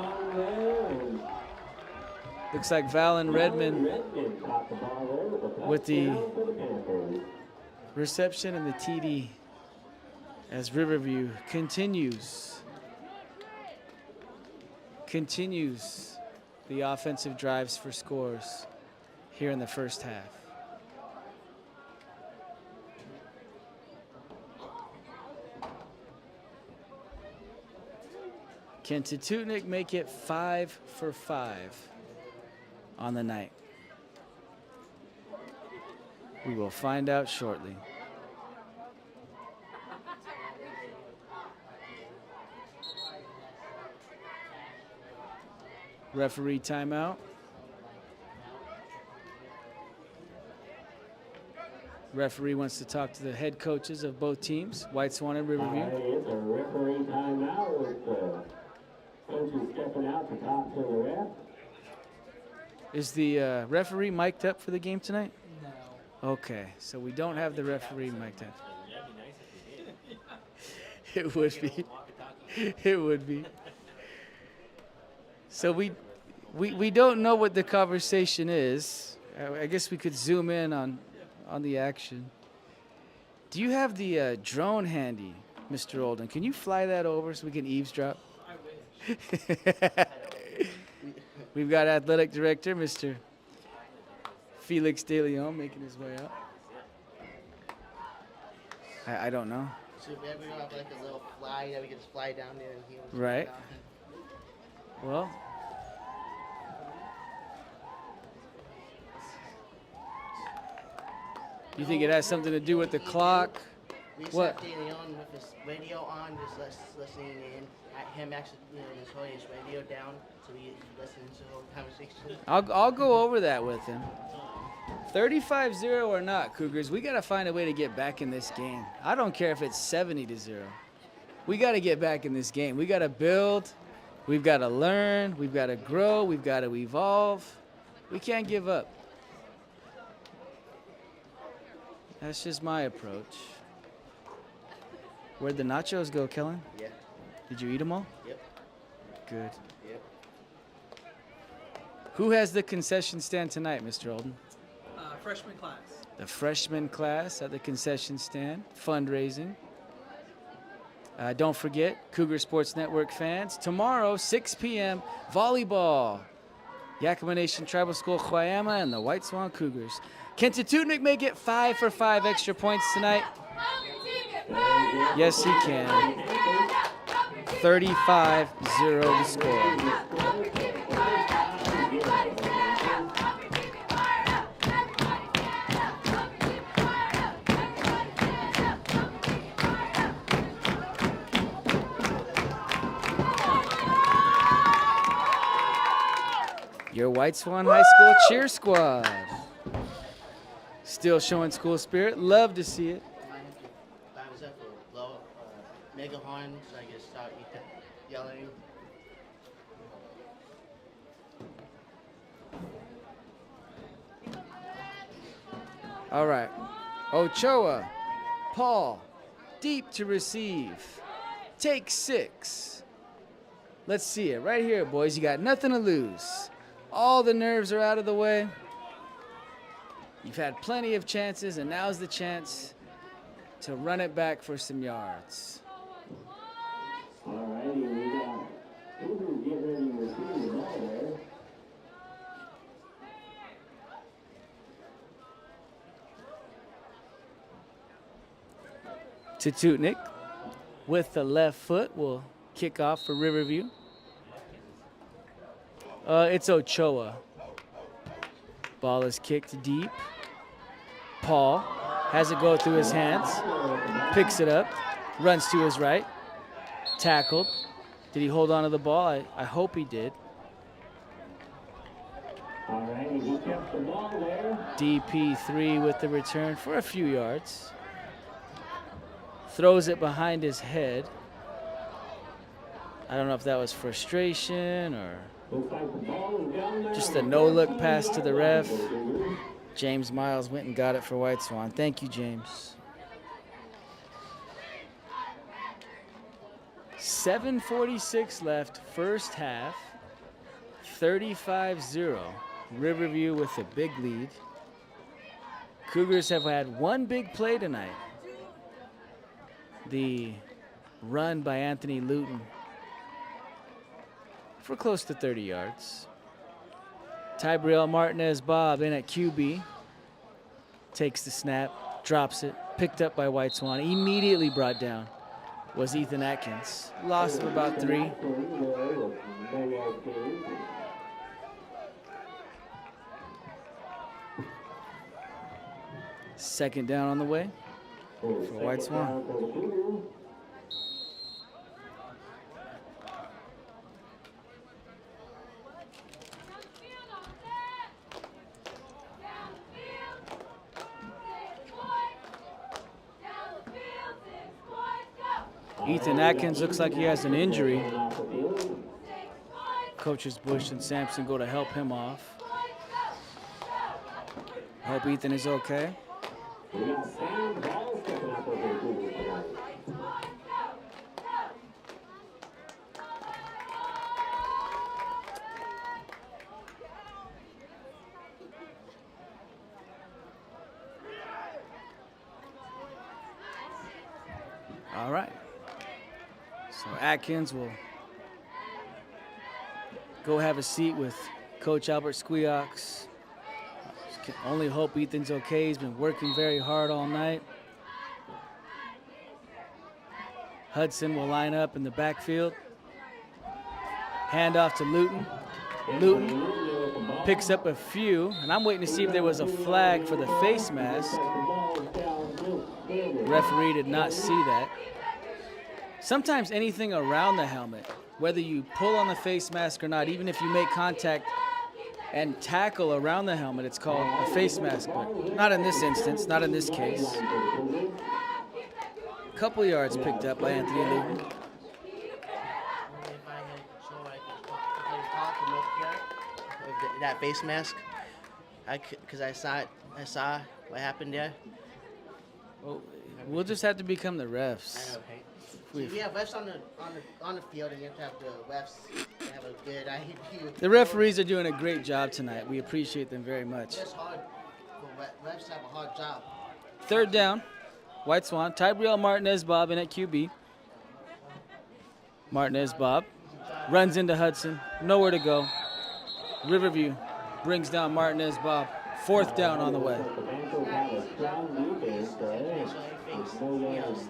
Looks like Valen Redmond with the reception and the TD as Riverview continues the offensive drives for scores here in the first half. Can Tutnik make it 5 for 5 on the night? We will find out shortly. Referee timeout. Referee wants to talk to the head coaches of both teams, White Swan and Riverview. It's a referee timeout with coaches stepping out to talk to the ref. Is the referee mic'd up for the game tonight? No. Okay, so we don't have the referee mic'd up. It would be. It would be. So we don't know what the conversation is. I guess we could zoom in on the action. Do you have the drone handy, Mr. Olden? Can you fly that over so we can eavesdrop? I wish. We've got athletic director, Mr. Felix De Leon, making his way up. I don't know. So we don't have like a little fly that we can just fly down there and heal. Right. Well. You think it has something to do with the clock? We just What? have De Leon with his radio on, just listening in. Him actually, just holding his radio down so we listen to the whole conversation. I'll go over that with him. 35-0 or not, Cougars, we got to find a way to get back in this game. I don't care if it's 70-0. We got to get back in this game. We got to build. We've got to learn. We've got to grow. We've got to evolve. We can't give up. That's just my approach. Where'd the nachos go, Kellen? Yeah. Did you eat them all? Yep. Good. Yep. Who has the concession stand tonight, Mr. Olden? Freshman class. The freshman class at the concession stand, fundraising. Don't forget, Cougar Sports Network fans, tomorrow, 6 p.m., volleyball. Yakima Nation Tribal School, Huayama, and the White Swan Cougars. Can Tutnik make it 5 for 5 extra points tonight? Yes, he can. 35-0 to score. Your White Swan High School cheer squad. Still showing school spirit. Love to see it. I might have to buy myself a blow mega horn so I can start yelling. All right. Ochoa. Paul. Deep to receive. Take 6. Let's see it. Right here, boys. You got nothing to lose. All the nerves are out of the way. You've had plenty of chances, and now's the chance to run it back for some yards. All righty, we got Cougars getting ready to receive the ball there. To Tutnik with the left foot will kick off for Riverview. It's Ochoa. Ball is kicked deep. Paul has it go through his hands. Picks it up. Runs to his right. Tackled. Did he hold on to the ball? I hope he did. All right, he kept the ball there. DP3 with the return for a few yards. Throws it behind his head. I don't know if that was frustration or Looks like the ball is down there. just a no-look pass to the ref. James Miles went and got it for White Swan. Thank you, James. 7:46 left, first half. 35-0. Riverview with a big lead. Cougars have had one big play tonight. The run by Anthony Luton for close to 30 yards. Tybriel Martinez-Bob in at QB. Takes the snap, drops it, picked up by White Swan. Immediately brought down was Ethan Atkins. Loss of about 3. Second down on the way for White Swan. Ethan Atkins looks like he has an injury. Coaches Bush and Sampson go to help him off. Hope Ethan is okay. All right. So Atkins will go have a seat with Coach Albert Squeox. Can only hope Ethan's okay. He's been working very hard all night. Hudson will line up in the backfield. Hand off to Luton. Luton picks up a few, and I'm waiting to see if there was a flag for the face mask. The referee did not see that. Sometimes anything around the helmet, whether you pull on the face mask or not, even if you make contact and tackle around the helmet, it's called a face mask, but not in this instance, not in this case. Couple yards picked up by Anthony Luton. If I had so I could talk him up here with that face mask, because I saw what happened there. Well, we'll just have to become the refs. I know, right? See, we have refs on the field, and you have to have the refs have a good idea. The referees are doing a great job tonight. We appreciate them very much. It's hard. Refs have a hard job. Third down, White Swan. Tybriel Martinez-Bob in at QB. Martinez-Bob runs into Hudson. Nowhere to go. Riverview brings down Martinez-Bob. Fourth down on the way.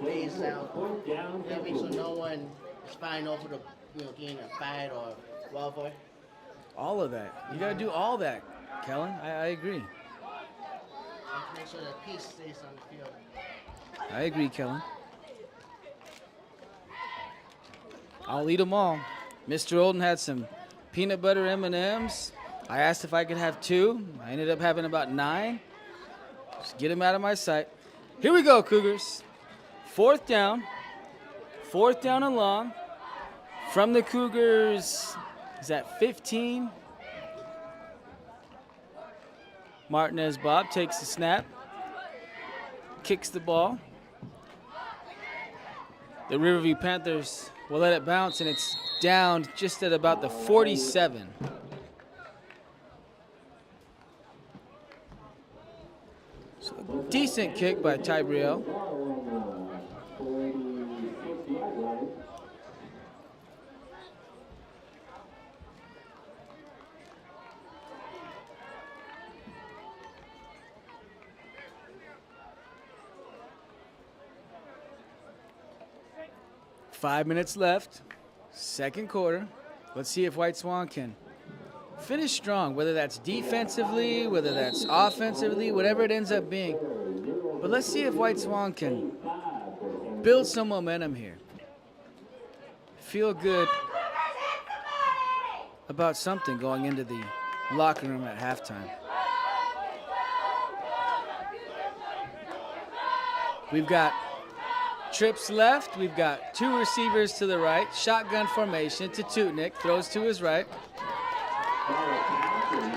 Stays down. That means so no one is flying over the, getting a fight or whatever. All of that. You got to do all that, Kellen. I agree. Make sure that peace stays on the field. I agree, Kellen. I'll eat them all. Mr. Olden had some peanut butter M&Ms. I asked if I could have 2. I ended up having about 9. Just get them out of my sight. Here we go, Cougars. Fourth down. Fourth down and long. From the Cougars, is that 15? Martinez-Bob takes the snap. Kicks the ball. The Riverview Panthers will let it bounce, and it's down just at about the 47. So a decent kick by Tybriel. Five minutes left, second quarter. Let's see if White Swan can finish strong, whether that's defensively, whether that's offensively, whatever it ends up being. But let's see if White Swan can build some momentum here. Feel good about something going into the locker room at halftime. We've got Trips left. We've got 2 receivers to the right. Shotgun formation to Tutnik. Throws to his right.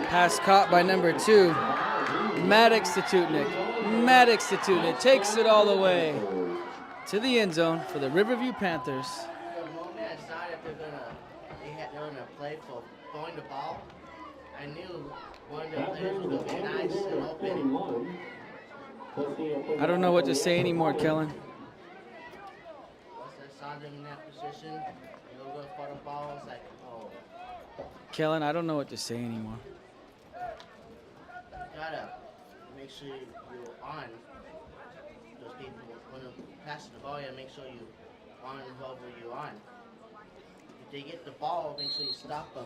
Pass caught by number 2. Maddox to Tutnik. Maddox to Tutnik. Takes it all the way to the end zone for the Riverview Panthers. The moment I saw that they were gonna play for throwing the ball, I knew one of the players was gonna be nice and open. I don't know what to say anymore, Kellen. Once I saw them in that position, they were going for the ball. It's like, oh, Kellen, I don't know what to say anymore. you gotta make sure you're on those people. When you're passing the ball, you gotta make sure you on whoever you're on. If they get the ball, make sure you stop them.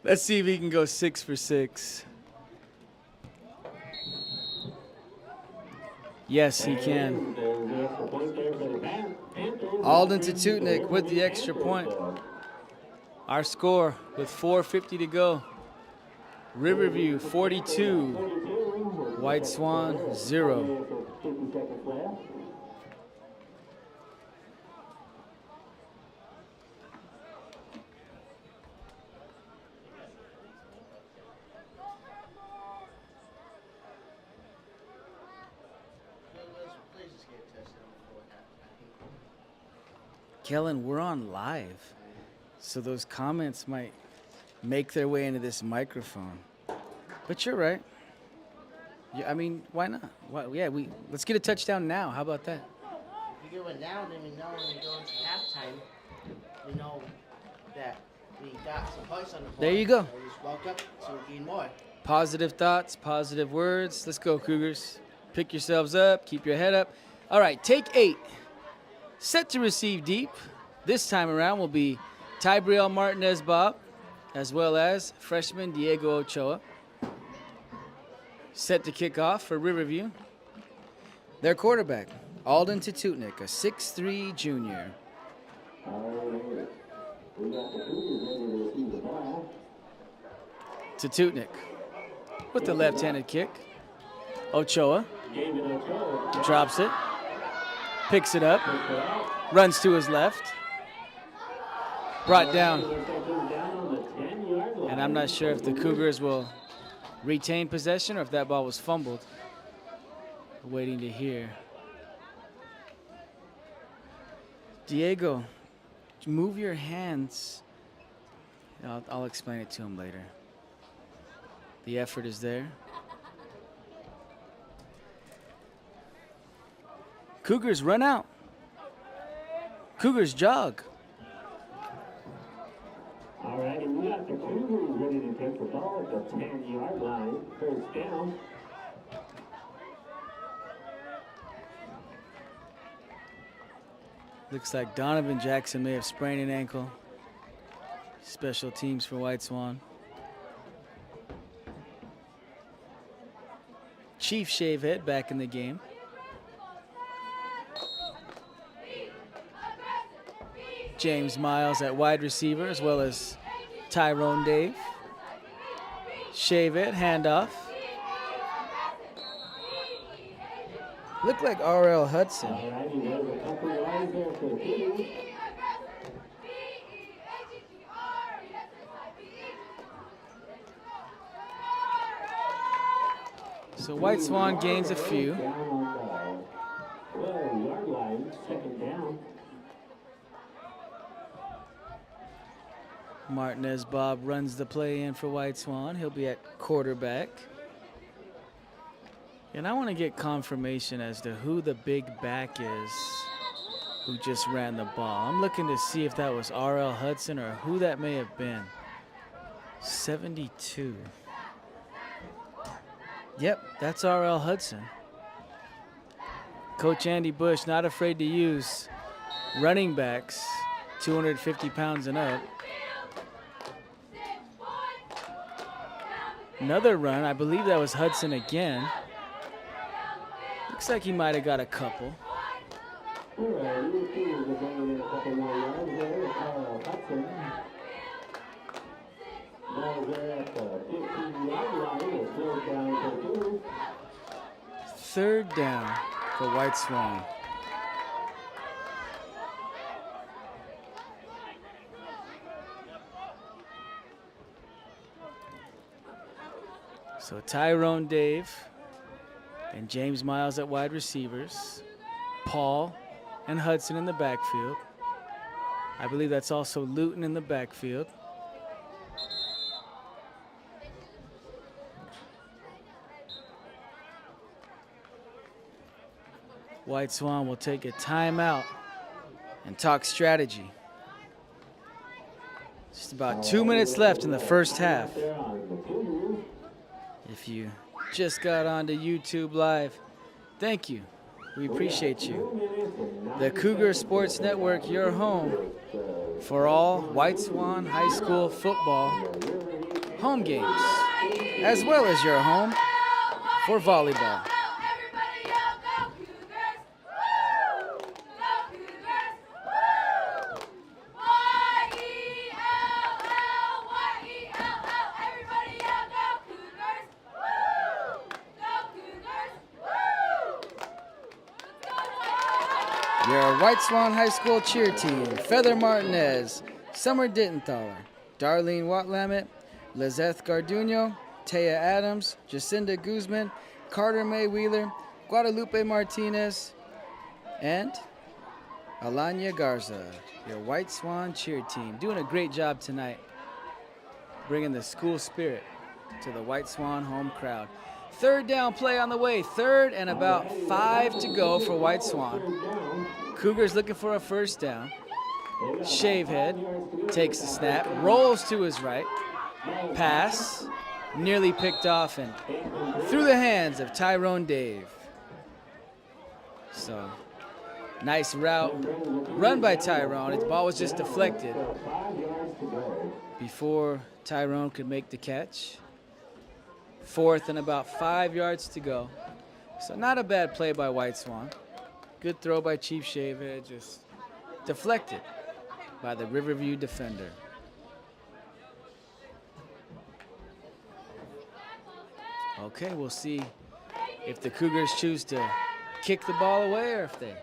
Let's see if he can go 6 for 6. Yes, he can. Alden to Tutnik with the extra point. Our score with 4:50 to go. Riverview 42, White Swan 0. Please just get a touchdown before that. Kellen, we're on live, so those comments might make their way into this microphone. But you're right. Yeah, I mean, why not? Let's get a touchdown now. How about that? If we get one down, then we know when we go into halftime, we know that we got some points on the board. There you go. So we just walk up to gain more. Positive thoughts, positive words. Let's go, Cougars. Pick yourselves up. Keep your head up. All right, take 8. Set to receive deep. This time around will be Tybriel Martinez-Bob, as well as freshman Diego Ochoa. Set to kick off for Riverview. Their quarterback, Alden to Tutnik, a 6'3" junior. To Tutnik with the left-handed kick. Ochoa drops it, picks it up, runs to his left, brought down. And I'm not sure if the Cougars will retain possession or if that ball was fumbled. Waiting to hear. Diego, move your hands. I'll explain it to him later. The effort is there. Cougars run out. Cougars jog. All right, and we got the Cougars ready to take the ball at the 10-yard line. First down. Looks like Donovan Jackson may have sprained an ankle. Special teams for White Swan. Chief Shavehead back in the game. James Miles at wide receiver, as well as Tyrone Dave. Shavehead, handoff. Looked like R.L. Hudson. All right, he has a couple yards there for the Cougars. So White Swan gains a few. Down on the 12-yard line, second down. Martinez-Bob runs the play in for White Swan. He'll be at quarterback. And I want to get confirmation as to who the big back is who just ran the ball. I'm looking to see if that was R.L. Hudson or who that may have been. 72. Yep, that's R.L. Hudson. Coach Andy Bush not afraid to use running backs, 250 pounds and up. Another run, I believe that was Hudson again. Looks like he might have got a couple. All right, you Cougars are bringing in a couple more yards there. Hudson. Ball there at the 15-yard line. It's third down for the Cougars. third down for White Swan. So Tyrone Dave and James Miles at wide receivers. Paul and Hudson in the backfield. I believe that's also Luton in the backfield. White Swan will take a timeout and talk strategy. Just about 2 minutes left in the first half. If you just got onto YouTube Live, thank you. We appreciate you. The Cougar Sports Network, your home for all White Swan High School football home games, as well as your home for volleyball. Your White Swan High School cheer team: Feather Martinez, Summer Dittenthaler, Darlene Watlamet, Lizeth Garduno, Taya Adams, Jacinda Guzman, Carter May Wheeler, Guadalupe Martinez, and Alanya Garza. Your White Swan cheer team doing a great job tonight, bringing the school spirit to the White Swan home crowd. Third down play on the way. Third and about 5 to go for White Swan. Cougars looking for a first down. Shavehead takes the snap, rolls to his right. Pass, nearly picked off and through the hands of Tyrone Dave. So, nice route run by Tyrone. His ball was just deflected before Tyrone could make the catch. Fourth and about 5 yards to go. So not a bad play by White Swan. Good throw by Chief Shavehead, just deflected by the Riverview defender. Okay, we'll see if the Cougars choose to kick the ball away or if they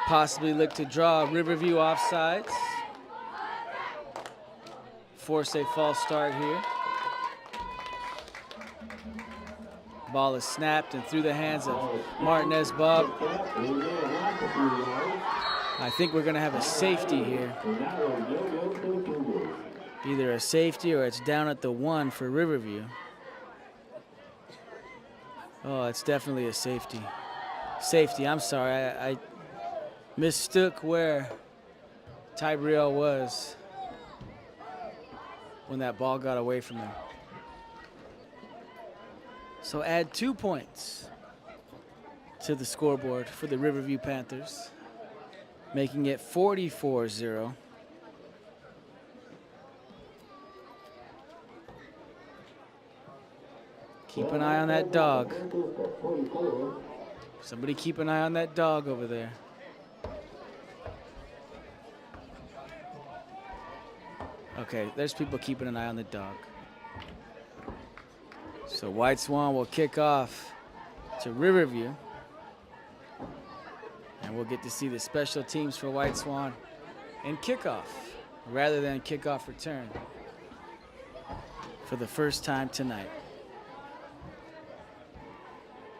possibly look to draw Riverview offsides. Force a false start here. Ball is snapped and through the hands of Martinez Bob. I think we're going to have a safety here. Either a safety or it's down at the 1 for Riverview. Oh, it's definitely a safety. Safety, I'm sorry. I mistook where Tybriel was when that ball got away from him. So add 2 points to the scoreboard for the Riverview Panthers, making it 44-0. Keep an eye on that dog. Somebody keep an eye on that dog over there. Okay, there's people keeping an eye on the dog. So White Swan will kick off to Riverview. And we'll get to see the special teams for White Swan and kickoff rather than kickoff return for the first time tonight.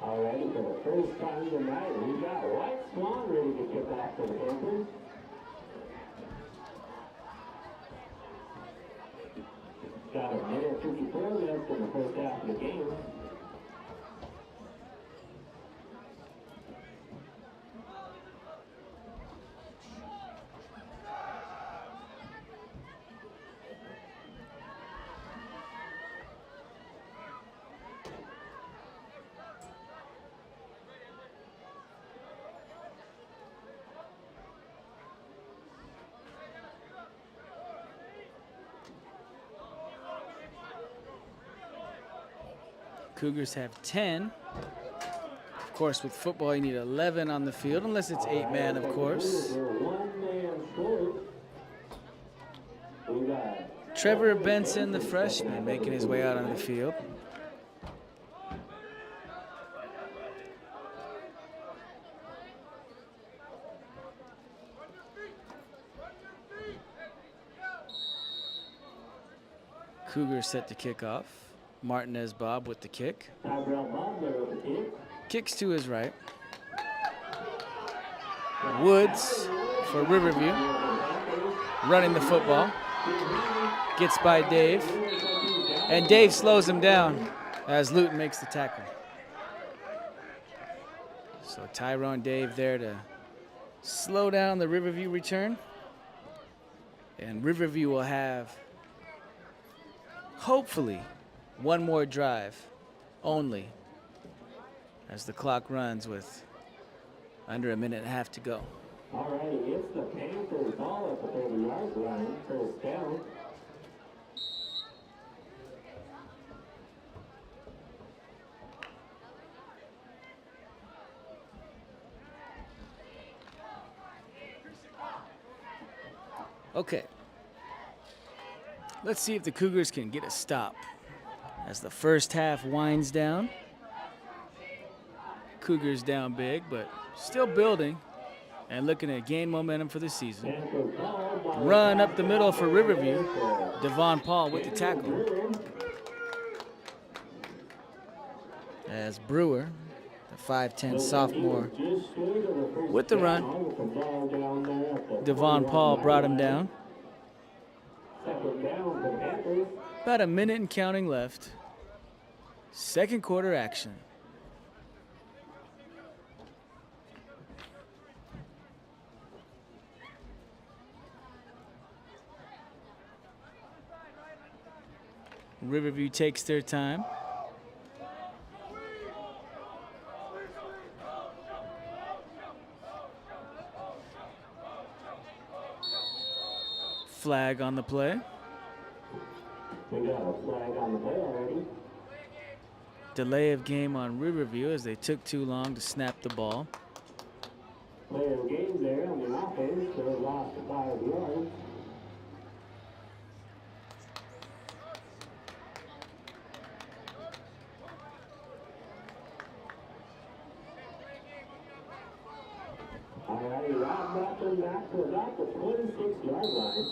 Alrighty, for the first time tonight, we got White Swan ready to kick off for the Panthers. Got a minute 54 left in the first half of the game. Cougars have 10. Of course, with football, you need 11 on the field, unless it's 8-man, of course. Trevor Benson, the freshman, making his way out on the field. Cougars set to kick off. Martinez Bob with the kick. Tyrell Bob there with the kick. Kicks to his right. Woods for Riverview. Running the football. Gets by Dave. And Dave slows him down as Luton makes the tackle. So Tyrone Dave there to slow down the Riverview return. And Riverview will have, hopefully, one more drive only as the clock runs with under a minute and a half to go. All right, it's the Panthers ball at the 30-yard line. First down. Okay. Let's see if the Cougars can get a stop as the first half winds down. Cougars down big, but still building and looking to gain momentum for the season. Run up the middle for Riverview. Devon Paul with the tackle. As Brewer, the 5'10 sophomore, with the run. Devon Paul brought him down. About a minute and counting left. Second quarter action. Riverview takes their time. Flag on the play. We got a flag on the play already. Delay of game on Riverview as they took too long to snap the ball. Player of game there on the offense. They lost 5 yards. All right, Rob brought them back to about the 26-yard line.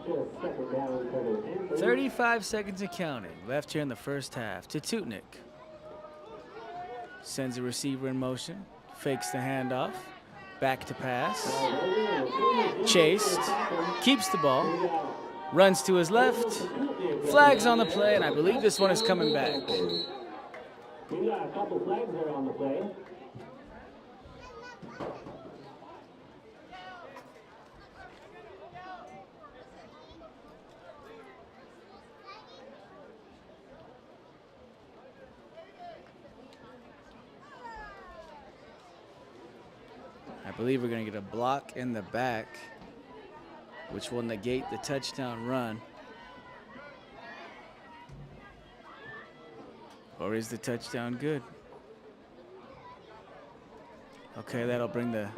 Still second down for the Panthers. 35 seconds and counting left here in the first half. To Tutnik. Sends a receiver in motion. Fakes the handoff. Back to pass. Chased. Keeps the ball. Runs to his left. Flags on the play, and I believe this one is coming back. We got a couple flags there on the play. I believe we're going to get a block in the back, which will negate the touchdown run. Or is the touchdown good? Okay, that'll bring the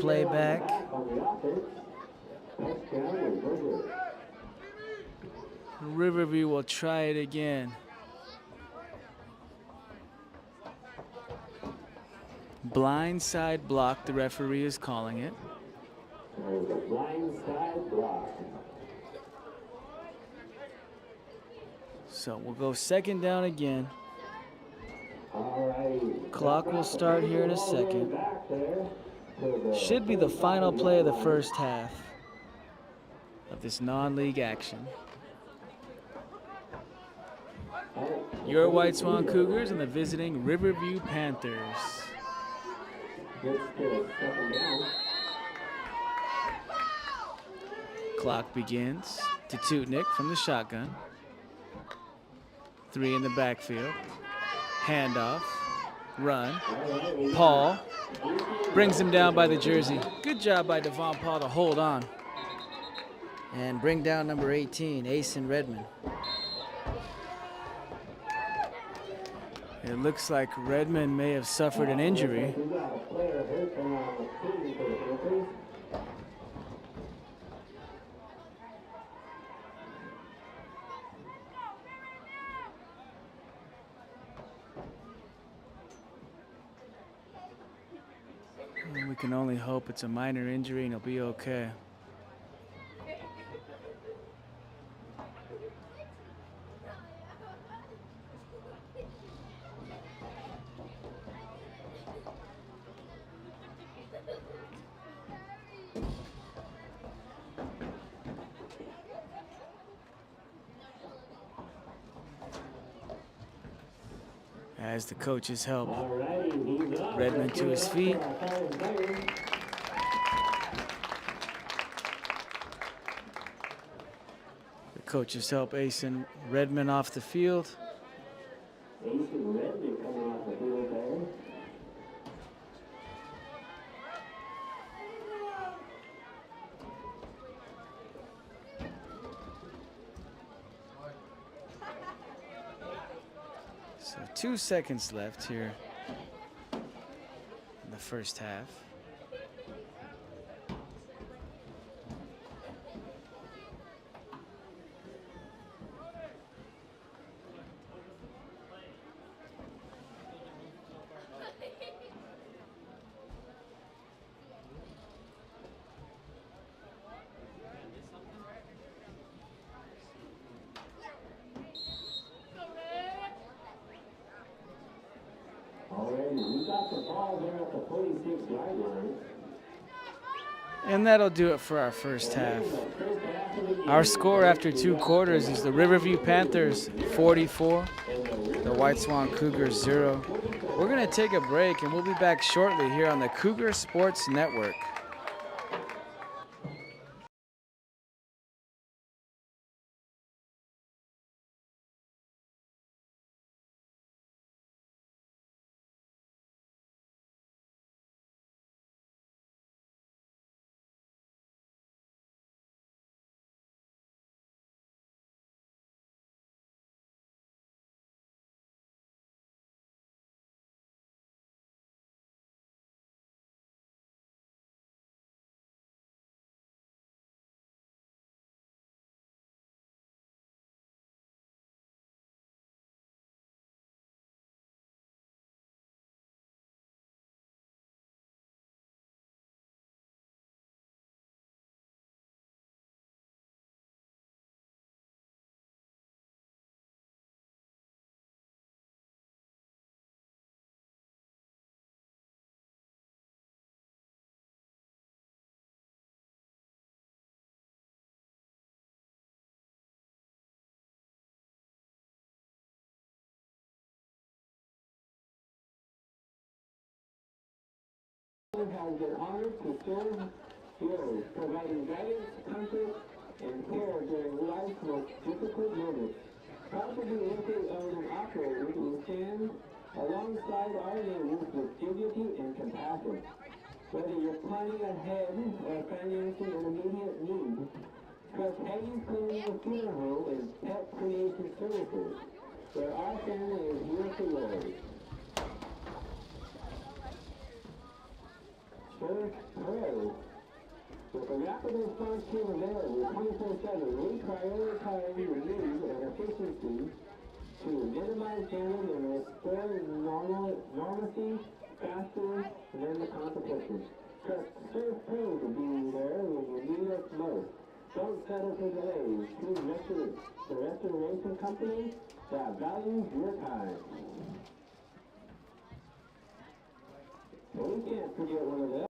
play back. Riverview will try it again. Blindside block, the referee is calling it. There's a blindside block. So we'll go second down again. All right. Clock will start here in a second. Should be the final play of the first half of this non-league action. Your White Swan Cougars and the visiting Riverview Panthers. Clock begins. To Tutnik from the shotgun. 3 in the backfield. Handoff. Run. Paul brings him down by the jersey. Good job by Devon Paul to hold on and bring down number 18, Asen Redmond. It looks like Redmond may have suffered an injury. We can only hope it's a minor injury and he'll be okay. as the coaches help Alrighty, he's up. Redmond to his feet. The coaches help Asen Redmond off the field. Asen Redmond coming off the field there. So 2 seconds left here in the first half. We got the ball there at the 46-yard line. And that'll do it for our first half. Our score after 2 quarters is the Riverview Panthers 44, the White Swan Cougars 0. We're going to take a break and we'll be back shortly here on the Cougar Sports Network. Has been honored to serve heroes, providing guidance, comfort, and care during life's most difficult moments. Proud to be working as an operator who stands alongside our neighbors with dignity and compassion. Whether you're planning ahead or financing an immediate need, trust Hagen Cleaning and Funeral Home and Pet Creation Services, where our family is here for yours. First Pro. With a rapid response team available 24/7, we prioritize your needs and efficiency to minimize damage and restore normalcy faster than the competition. Trust Surf Pro to be there when you need us most. Don't settle for delays. Choose the restoration company that values your time. We can't forget one of them.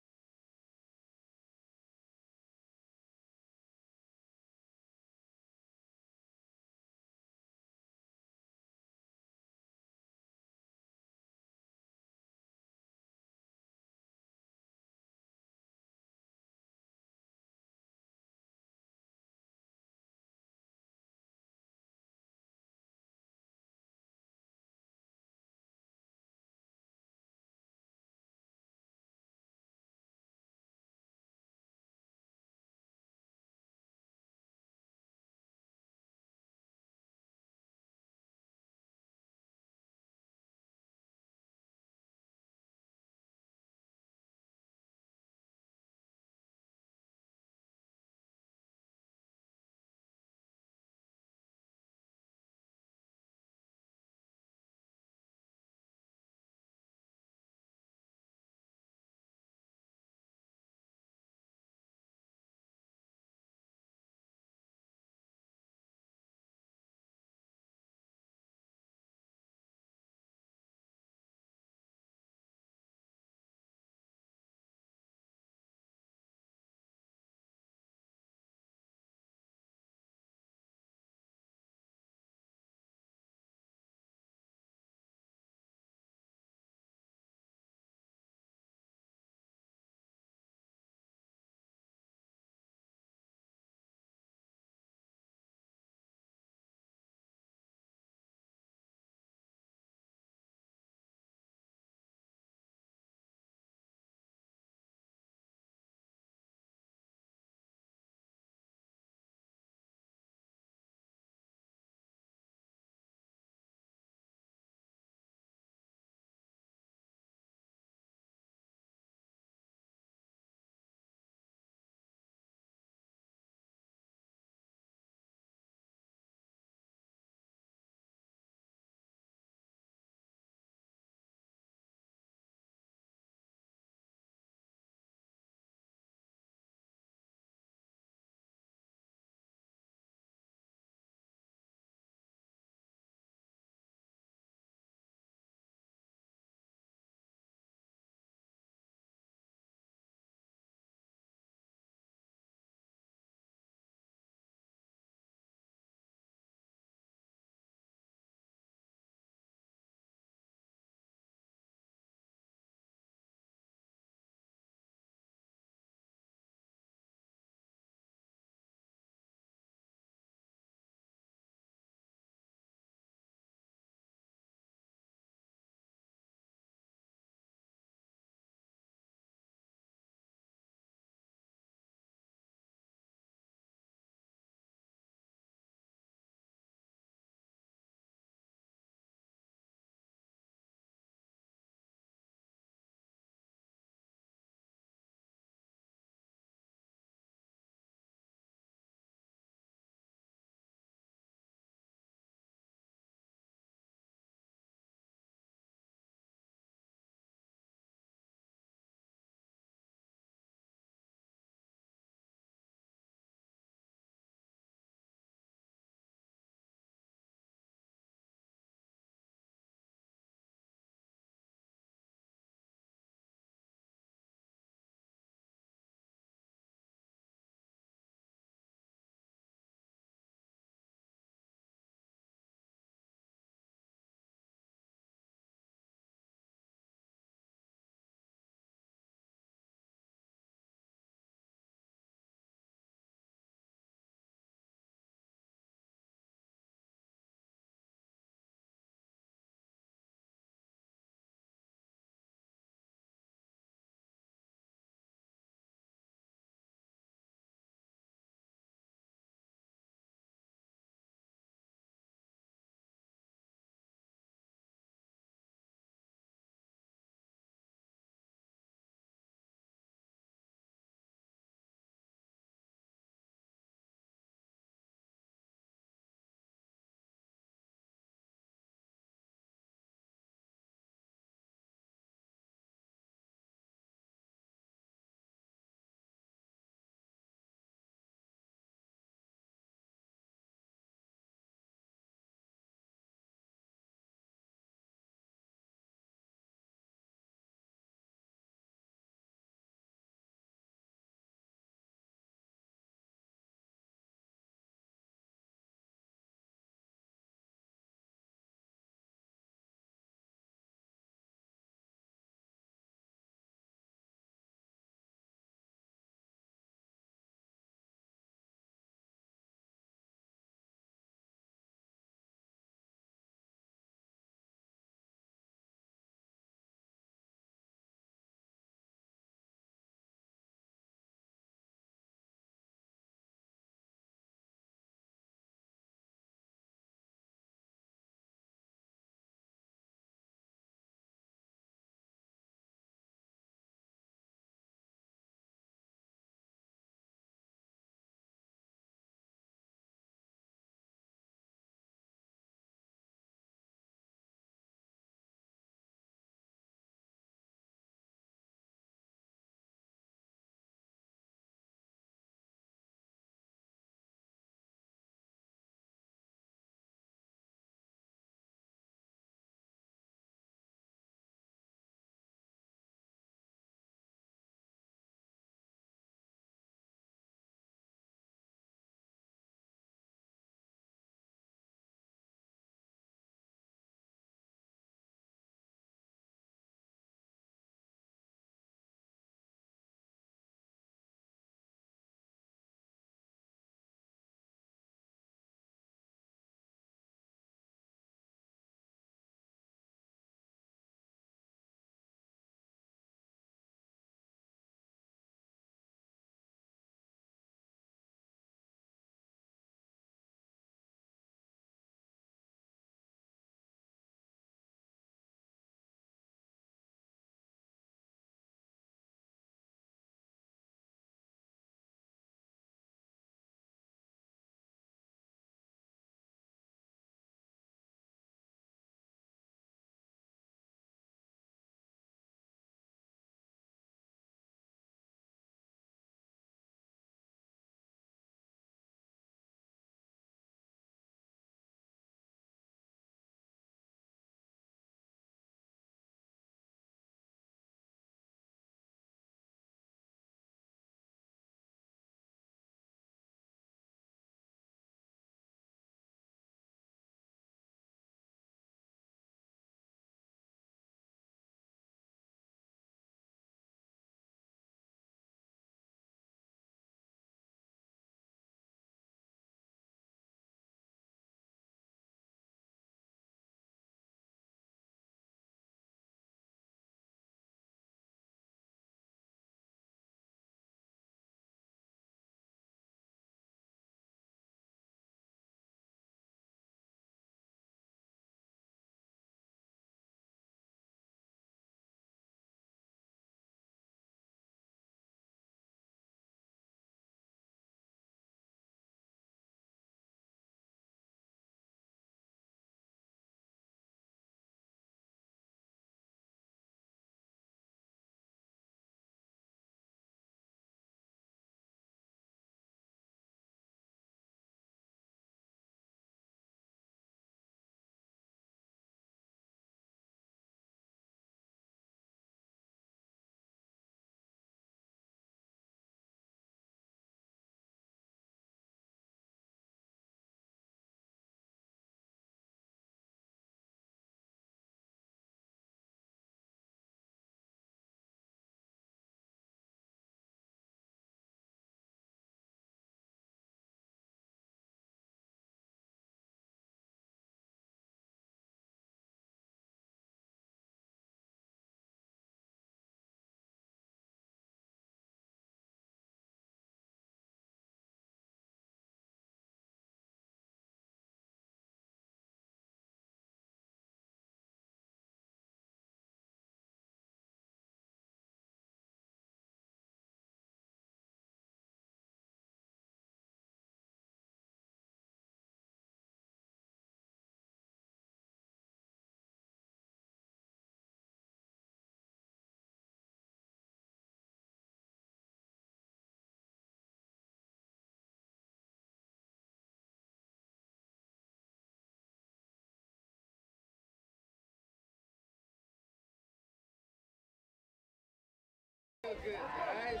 good, guys.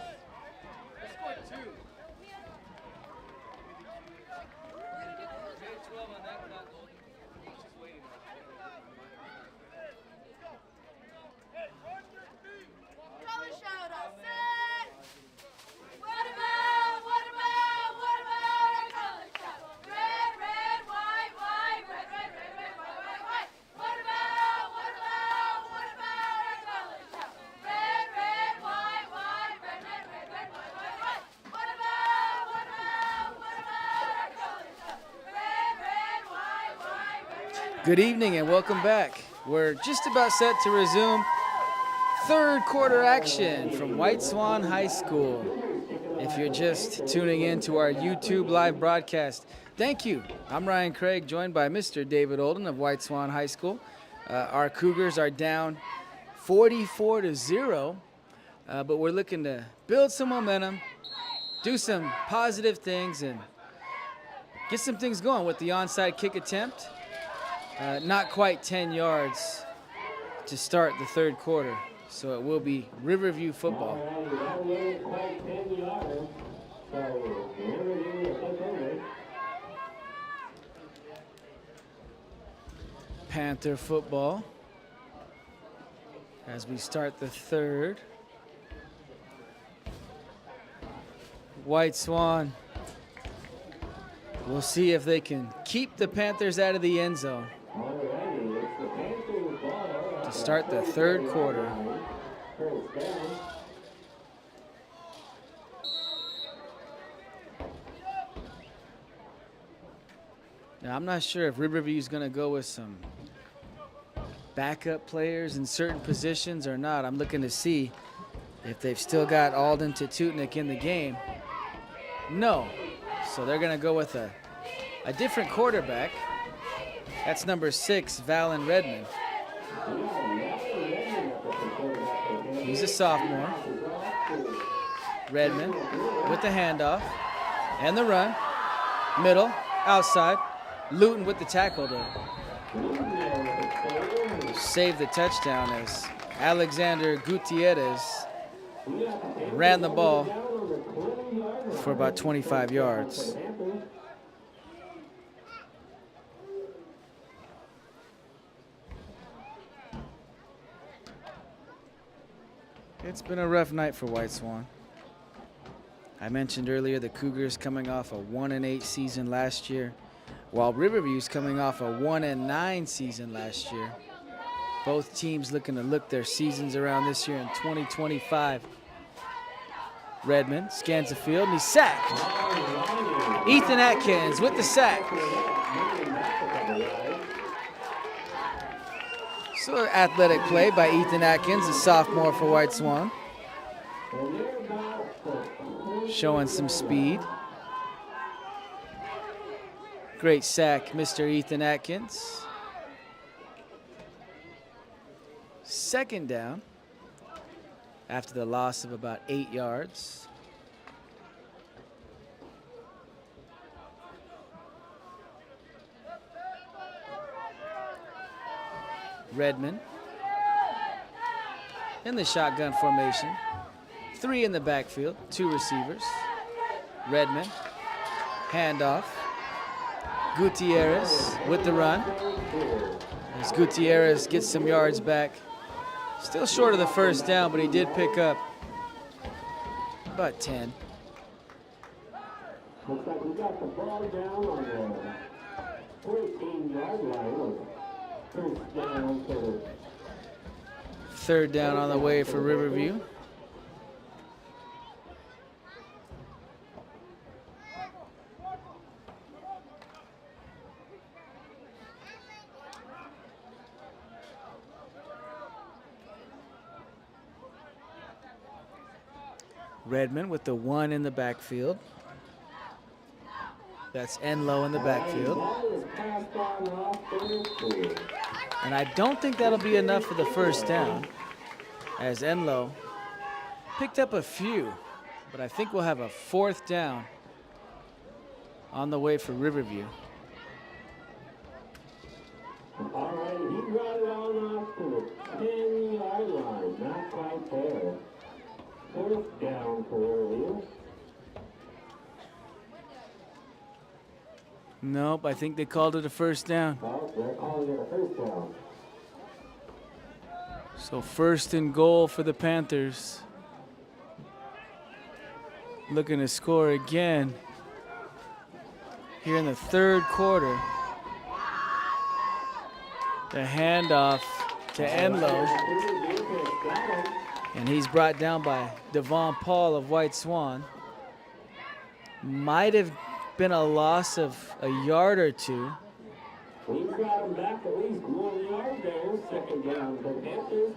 Let's score 2. 12 on that clock. Just waiting. Color shout out, set! What about our color shout? Red, red, white, white, red, red, red, red, white, white, white. What about our color shout? Red, red, white, white, red, red, red, red, white, white, white. What about our color shout? Red, red, white, white, red, red. Good evening and welcome back. We're just about set to resume third quarter action from White Swan High School. If you're just tuning in to our YouTube live broadcast, thank you. I'm Ryan Craig, joined by Mr. David Olden of White Swan High School. Our Cougars are down 44-0, but we're looking to build some momentum, do some positive things, and get some things going with the onside kick attempt. Not quite 10 yards to start the third quarter, so it will be Riverview football. Panther football as we start the third. White Swan. We'll see if they can keep the Panthers out of the end zone to start the third quarter. Now, I'm not sure if Riverview is going to go with some backup players in certain positions or not. I'm looking to see if they've still got Alden Tututnik in the game. No. So they're going to go with a different quarterback. That's number 6, Valen Redmond. He's a sophomore. Redmond with the handoff and the run. Middle, outside. Luton with the tackle to save the touchdown as Alexander Gutierrez ran the ball for about 25 yards. It's been a rough night for White Swan. I mentioned earlier the Cougars coming off a 1-8 season last year, while Riverview's coming off a 1-9 season last year. Both teams looking to look their seasons around this year in 2025. Redmond scans the field and he's sacked. Ethan Atkins with the sack. So athletic play by Ethan Atkins, a sophomore for White Swan. Showing some speed. Great sack, Mr. Ethan Atkins. Second down after the loss of about 8 yards. Redmond in the shotgun formation. 3 in the backfield, 2 receivers. Redmond, handoff. Gutierrez with the run. As Gutierrez gets some yards back. Still short of the first down, but he did pick up about 10. Looks like we got the ball down on the 14-yard line. First down for the Third down on the way for Riverview. Redmond with the 1 in the backfield. That's Enlow in the backfield. And I don't think that'll be enough for the first down, as Enlow picked up a few, but I think we'll have a 4th down on the way for Riverview. All right, he brought it on off to the 10-yard line. Not quite there. 4th first down for Riverview. Nope, I think they called it a first down. Well, they're calling it a first down. So first and goal for the Panthers. Looking to score again here in the third quarter. The handoff to Enlow. And he's brought down by Devon Paul of White Swan. Might have been a loss of a yard or two. We've got him back at least 1 yard there. Second down for the Panthers.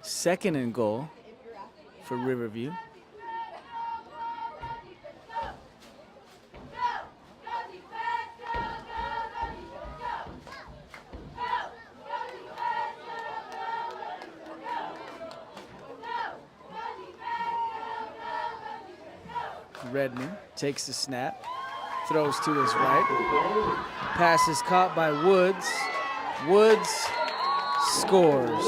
Second and goal for Riverview. Redmond takes the snap, throws to his right. Pass is caught by Woods. Woods scores.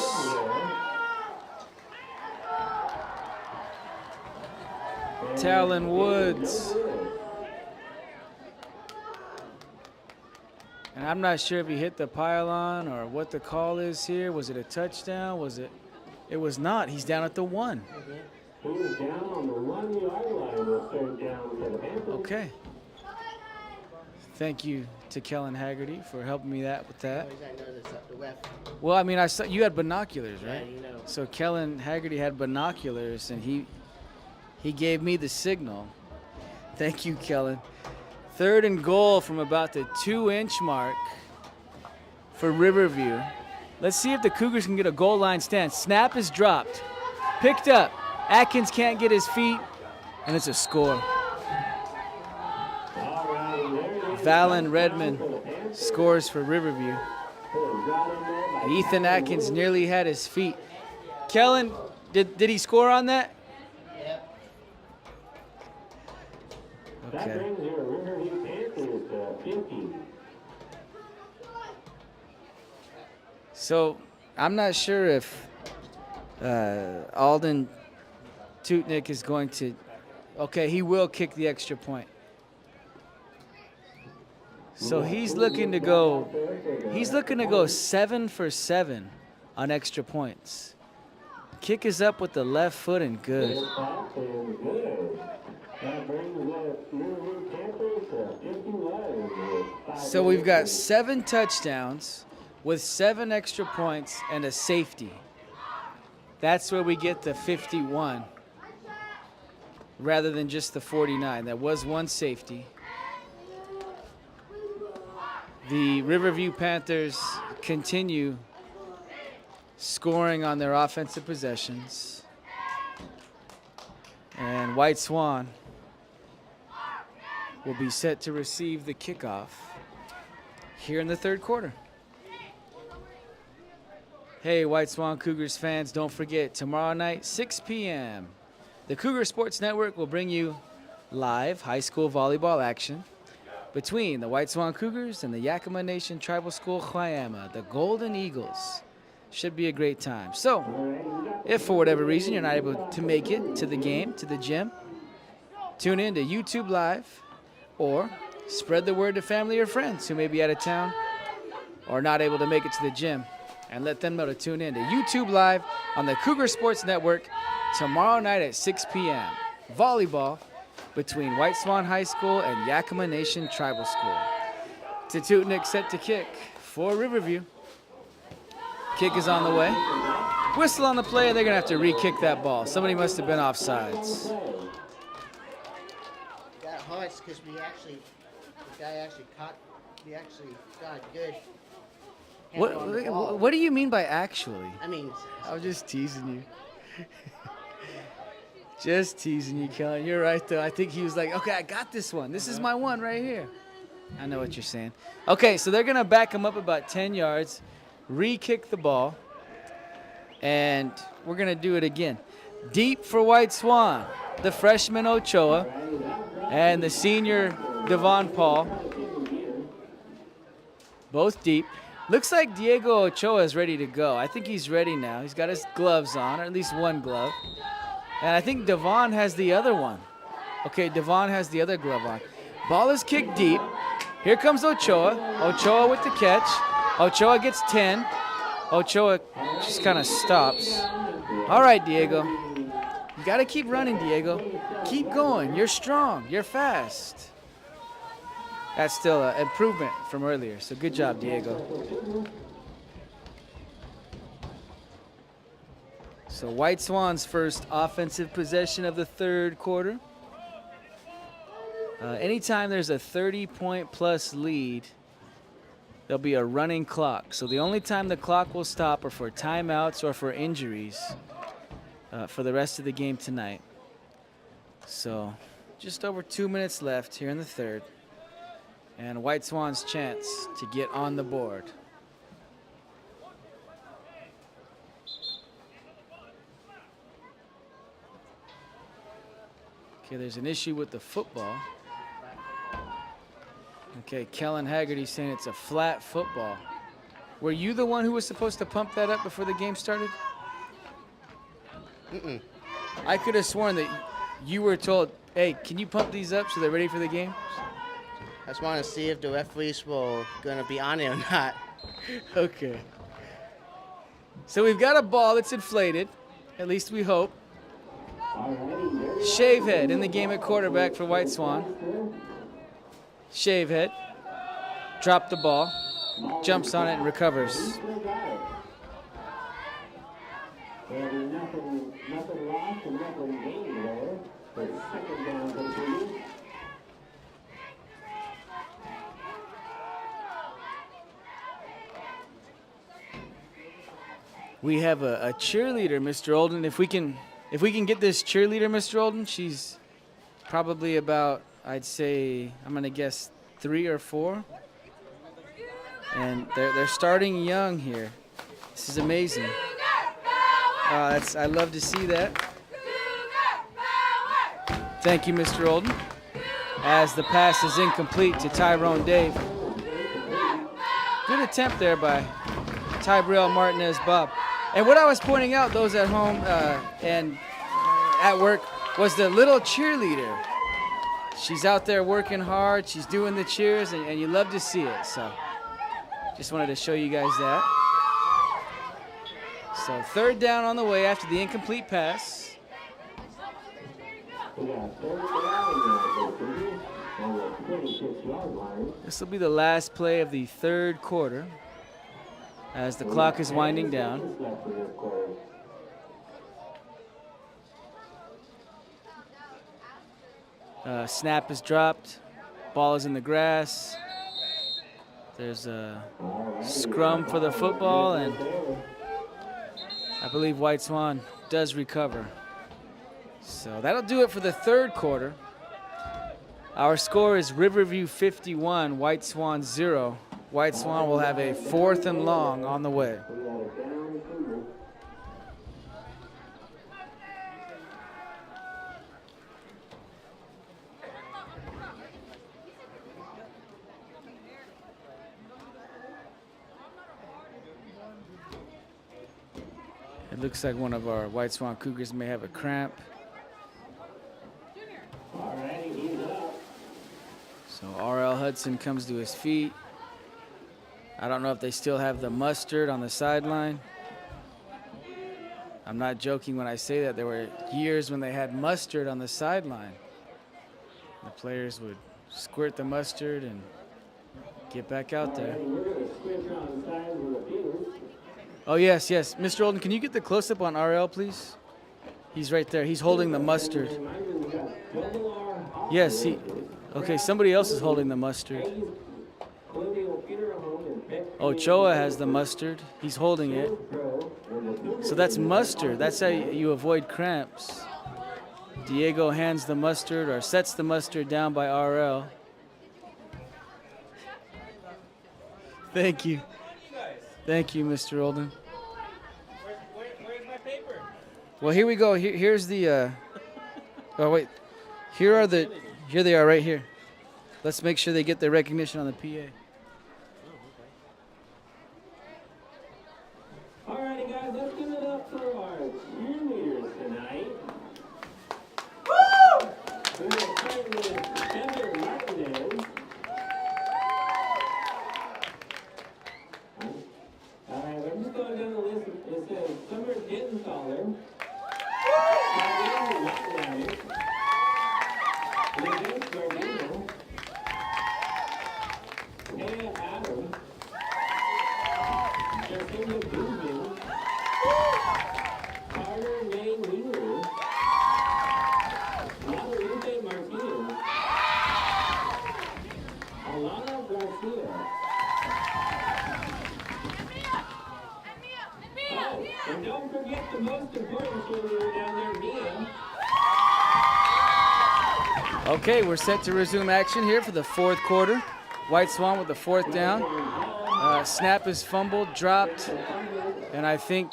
Talon Woods. And I'm not sure if he hit the pylon or what the call is here. Was it a touchdown? Was it? It was not. He's down at the 1. He was down on the 1 yard line with third down for the Panthers. Okay. Thank you to Kellen Haggerty for helping me with that. Always I know this up the ref. Well, I mean, I saw you had binoculars, Yeah, right? you know. So Kellen Haggerty had binoculars, and he gave me the signal. Thank you, Kellen. Third and goal from about the 2-inch mark for Riverview. Let's see if the Cougars can get a goal line stand. Snap is dropped. Picked up. Atkins can't get his feet, and it's a score. Valen Redmond scores for Riverview. Ethan Atkins nearly had his feet. Kellen, did he score on that? Yep. That Okay. brings your Riverview Panthers to 50. So I'm not sure if Alden Tutnik is going to. Okay, he will kick the extra point. So he's looking to go. He's looking to go 7 for 7 on extra points. Kick is up with the left foot and good. That brings the Riverview Panthers to 51. So we've got 7 touchdowns with 7 extra points and a safety. That's where we get the 51 rather than just the 49. That was 1 safety. The Riverview Panthers continue scoring on their offensive possessions. And White Swan will be set to receive the kickoff here in the third quarter. Hey, White Swan Cougars fans, don't forget, tomorrow night, 6 p.m., the Cougar Sports Network will bring you live high school volleyball action between the White Swan Cougars and the Yakima Nation Tribal School Guayama, the Golden Eagles. Should be a great time. So, if for whatever reason you're not able to make it to the game, to the gym, tune in to YouTube Live or spread the word to family or friends who may be out of town or not able to make it to the gym, and let them know to tune in to YouTube Live on the Cougar Sports Network tomorrow night at 6 p.m. Volleyball between White Swan High School and Yakima Nation Tribal School. Tututnik set to kick for Riverview. Kick is on the way. Whistle on the play, and they're going to have to re-kick that ball. Somebody must have been offsides. Got hearts because the guy actually caught, we actually got good. handle on the ball. What do you mean by actually? I mean, I was just teasing you. Just teasing you, Kellen. You're right, though. I think he was like, okay, I got this one. This is my one right here. I know what you're saying. Okay, so they're going to back him up about 10 yards, re-kick the ball, and we're going to do it again. Deep for White Swan, the freshman Ochoa, and the senior Devon Paul. Both deep. Looks like Diego Ochoa is ready to go. I think he's ready now. He's got his gloves on, or at least one glove. And I think Devon has the other one. Okay, Devon has the other glove on. Ball is kicked deep. Here comes Ochoa. Ochoa with the catch. Ochoa gets 10. Ochoa just kind of stops. All right, Diego. You got to keep running, Diego. Keep going. You're strong. You're fast. That's still an improvement from earlier, so good job, Diego. So White Swans' first offensive possession of the third quarter. Anytime there's a 30-point plus lead, there'll be a running clock. So the only time the clock will stop are for timeouts or for injuries for the rest of the game tonight. So just over 2 minutes left here in the third. And White Swans' chance to get on the board. Okay, there's an issue with the football. Okay, Kellen Haggerty saying it's a flat football. Were you the one who was supposed to pump that up before the game started? Mm-mm. I could have sworn that you were told, hey, can you pump these up so they're ready for the game? I just want to see if the referees were gonna be on it or not. Okay. So we've got a ball that's inflated, at least we hope. Shavehead in the game at quarterback for White Swan. Shavehead dropped the ball, jumps on it and recovers. Nothing lost and nothing gained there. But second down for the Cougars. We have a cheerleader, Mr. Olden. If we can get this cheerleader, Mr. Olden, she's probably about, I'd say, I'm gonna guess 3 or 4. And they're starting young here. This is amazing. I love to see that. Thank you, Mr. Olden. As the pass is incomplete to Tyrone Dave. Good attempt there by Tyrell Martinez Bob. And what I was pointing out, those at home and at work, was the little cheerleader. She's out there working hard. She's doing the cheers, and you love to see it. So just wanted to show you guys that. So third down on the way after the incomplete pass. This will be the last play of the third quarter as the clock is winding down. Snap is dropped. Ball is in the grass. There's a scrum for the football, and I believe White Swan does recover. So that'll do it for the third quarter. Our score is Riverview 51, White Swan 0. White Swan will have a 4th and long on the way. It looks like one of our White Swan Cougars may have a cramp. So R.L. Hudson comes to his feet. I don't know if they still have the mustard on the sideline. I'm not joking when I say that. There were years when they had mustard on the sideline. The players would squirt the mustard and get back out there. Oh, yes, yes. Mr. Olden, can you get the close-up on RL, please? He's right there. He's holding the mustard. Yes, okay, somebody else is holding the mustard. Ochoa has the mustard. He's holding it. So that's mustard. That's how you avoid cramps. Diego hands the mustard or sets the mustard down by RL. Thank you. Thank you, Mr. Olden. Where's my paper? Well, here we go. Here's the. Oh wait, here they are right here. Let's make sure they get their recognition on the PA. Okay, we're set to resume action here for the fourth quarter. White Swan with the fourth down. Snap is fumbled, dropped, and I think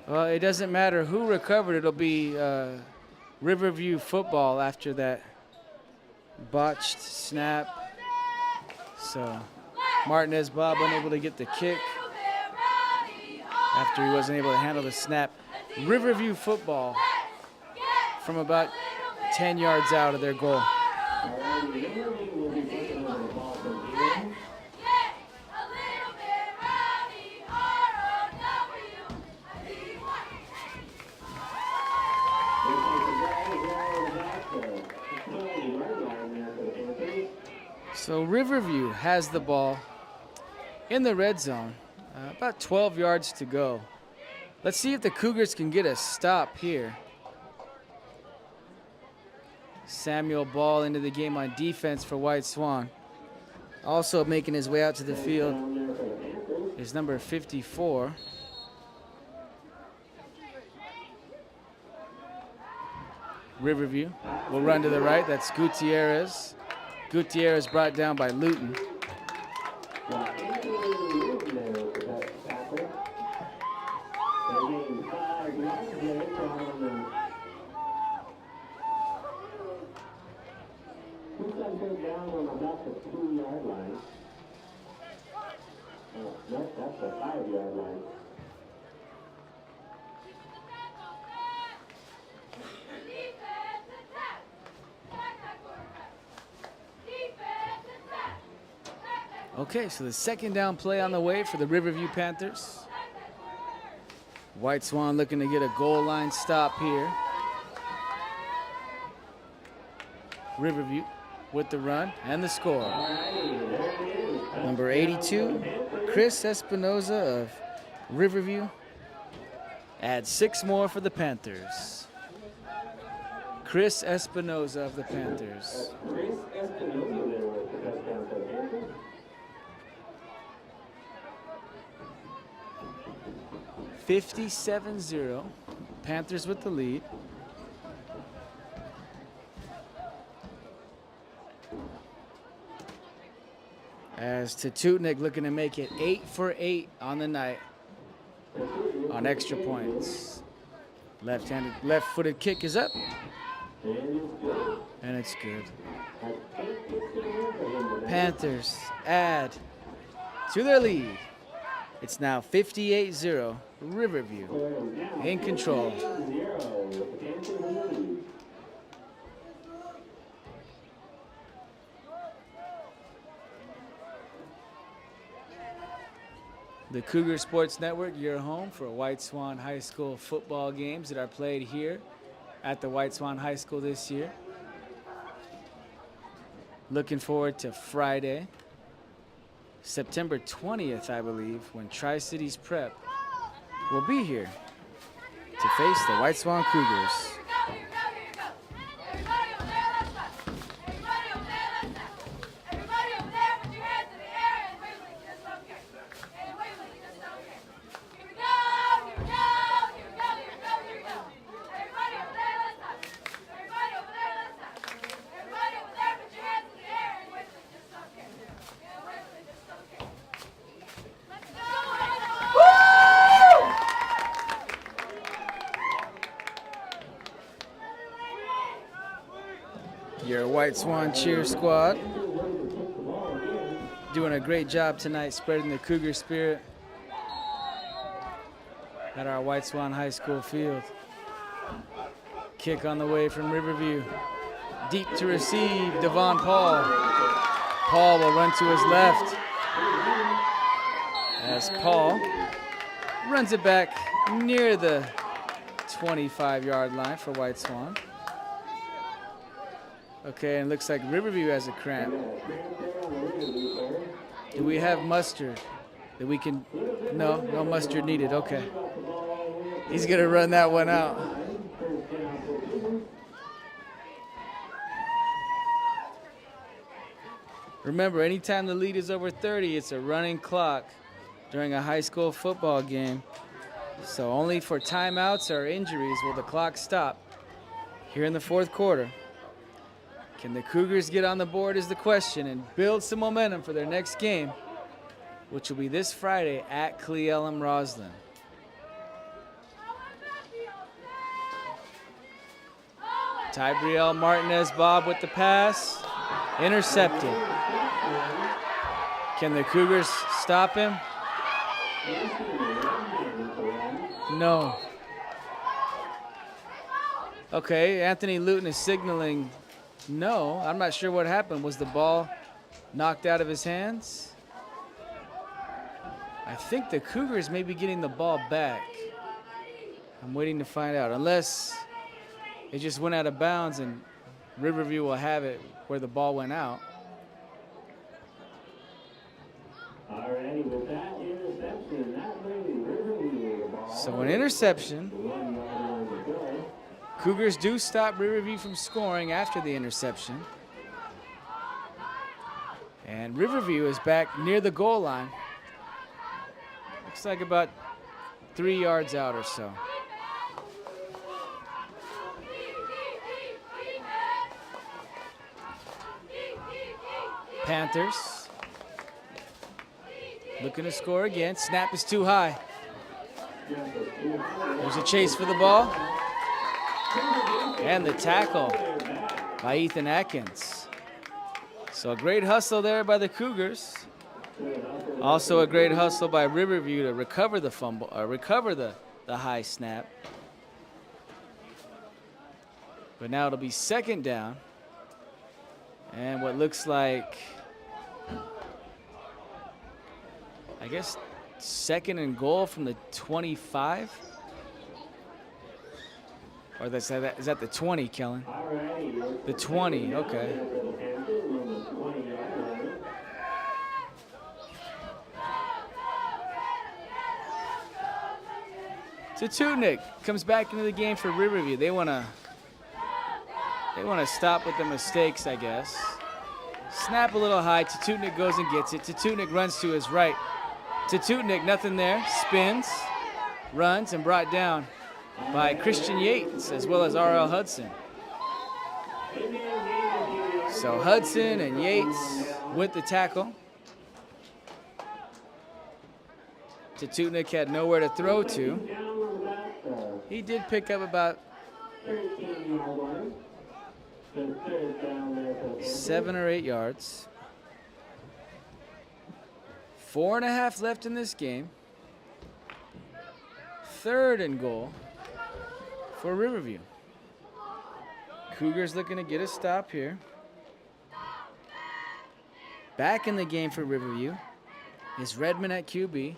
it doesn't matter who recovered. It'll be Riverview football after that botched snap. So Martinez Bob unable to get the kick after he wasn't able to handle the snap. Riverview football from about 10 yards out of their goal. So Riverview has the ball in the red zone, about 12 yards to go. Let's see if the Cougars can get a stop here. Samuel Ball into the game on defense for White Swan. Also making his way out to the field is number 54. Riverview will run to the right. That's Gutierrez. Gutierrez brought down by Luton. Down on about the 2-yard line. No, that's the 5-yard line. Okay, so the second down play on the way for the Riverview Panthers. White Swan looking to get a goal line stop here. Riverview with the run and the score. Number 82, Chris Espinoza of Riverview adds 6 more for the Panthers. Chris Espinoza of the Panthers. 57-0. Panthers with the lead. As Tututnik looking to make it 8 for 8 on the night on extra points. Left-footed kick is up. And it's good. Panthers add to their lead. It's now 58-0. Riverview in control. The Cougar Sports Network, your home for White Swan High School football games that are played here at the White Swan High School this year. Looking forward to Friday, September 20th, I believe, when Tri-Cities Prep will be here to face the White Swan Cougars. Your White Swan cheer squad doing a great job tonight spreading the Cougar spirit at our White Swan High School field. Kick on the way from Riverview. Deep to receive, Devon Paul. Paul will run to his left as Paul runs it back near the 25-yard line for White Swan. Okay, and looks like Riverview has a cramp. Do we have mustard that we can? No mustard needed. Okay. He's gonna run that one out. Remember, anytime the lead is over 30, it's a running clock during a high school football game. So only for timeouts or injuries will the clock stop here in the fourth quarter. Can the Cougars get on the board is the question and build some momentum for their next game, which will be this Friday at Cle Elum Roslyn. Tybriel Martinez Bob with the pass. Intercepted. Can the Cougars stop him? No. Okay, Anthony Luton is signaling no. I'm not sure what happened. Was the ball knocked out of his hands? I think the Cougars may be getting the ball back. I'm waiting to find out. Unless it just went out of bounds and Riverview will have it where the ball went out. Alrighty, with that interception, that brings Riverview the ball. So an interception. 1 yard line to go. Cougars do stop Riverview from scoring after the interception. And Riverview is back near the goal line. Looks like about 3 yards out or so. Panthers looking to score again. Snap is too high. There's a chase for the ball. And the tackle by Ethan Atkins. So a great hustle there by the Cougars. Also a great hustle by Riverview to recover the fumble, or recover the high snap. But now it'll be second down. And what looks like, I guess, second and goal from the 25? Or is that the 20, Kellen? The 20, okay. Tututnik comes back into the game for Riverview. They want to stop with the mistakes, I guess. Snap a little high. Tututnik goes and gets it. Tututnik runs to his right. Tututnik, nothing there. Spins, runs, and brought down by Christian Yates as well as R.L. Hudson. So Hudson and Yates with the tackle. Tututnik had nowhere to throw to. He did pick up about 7 or 8 yards. 4.5 left in this game. Third and goal for Riverview. Cougars looking to get a stop here. Back in the game for Riverview is Redmond at QB.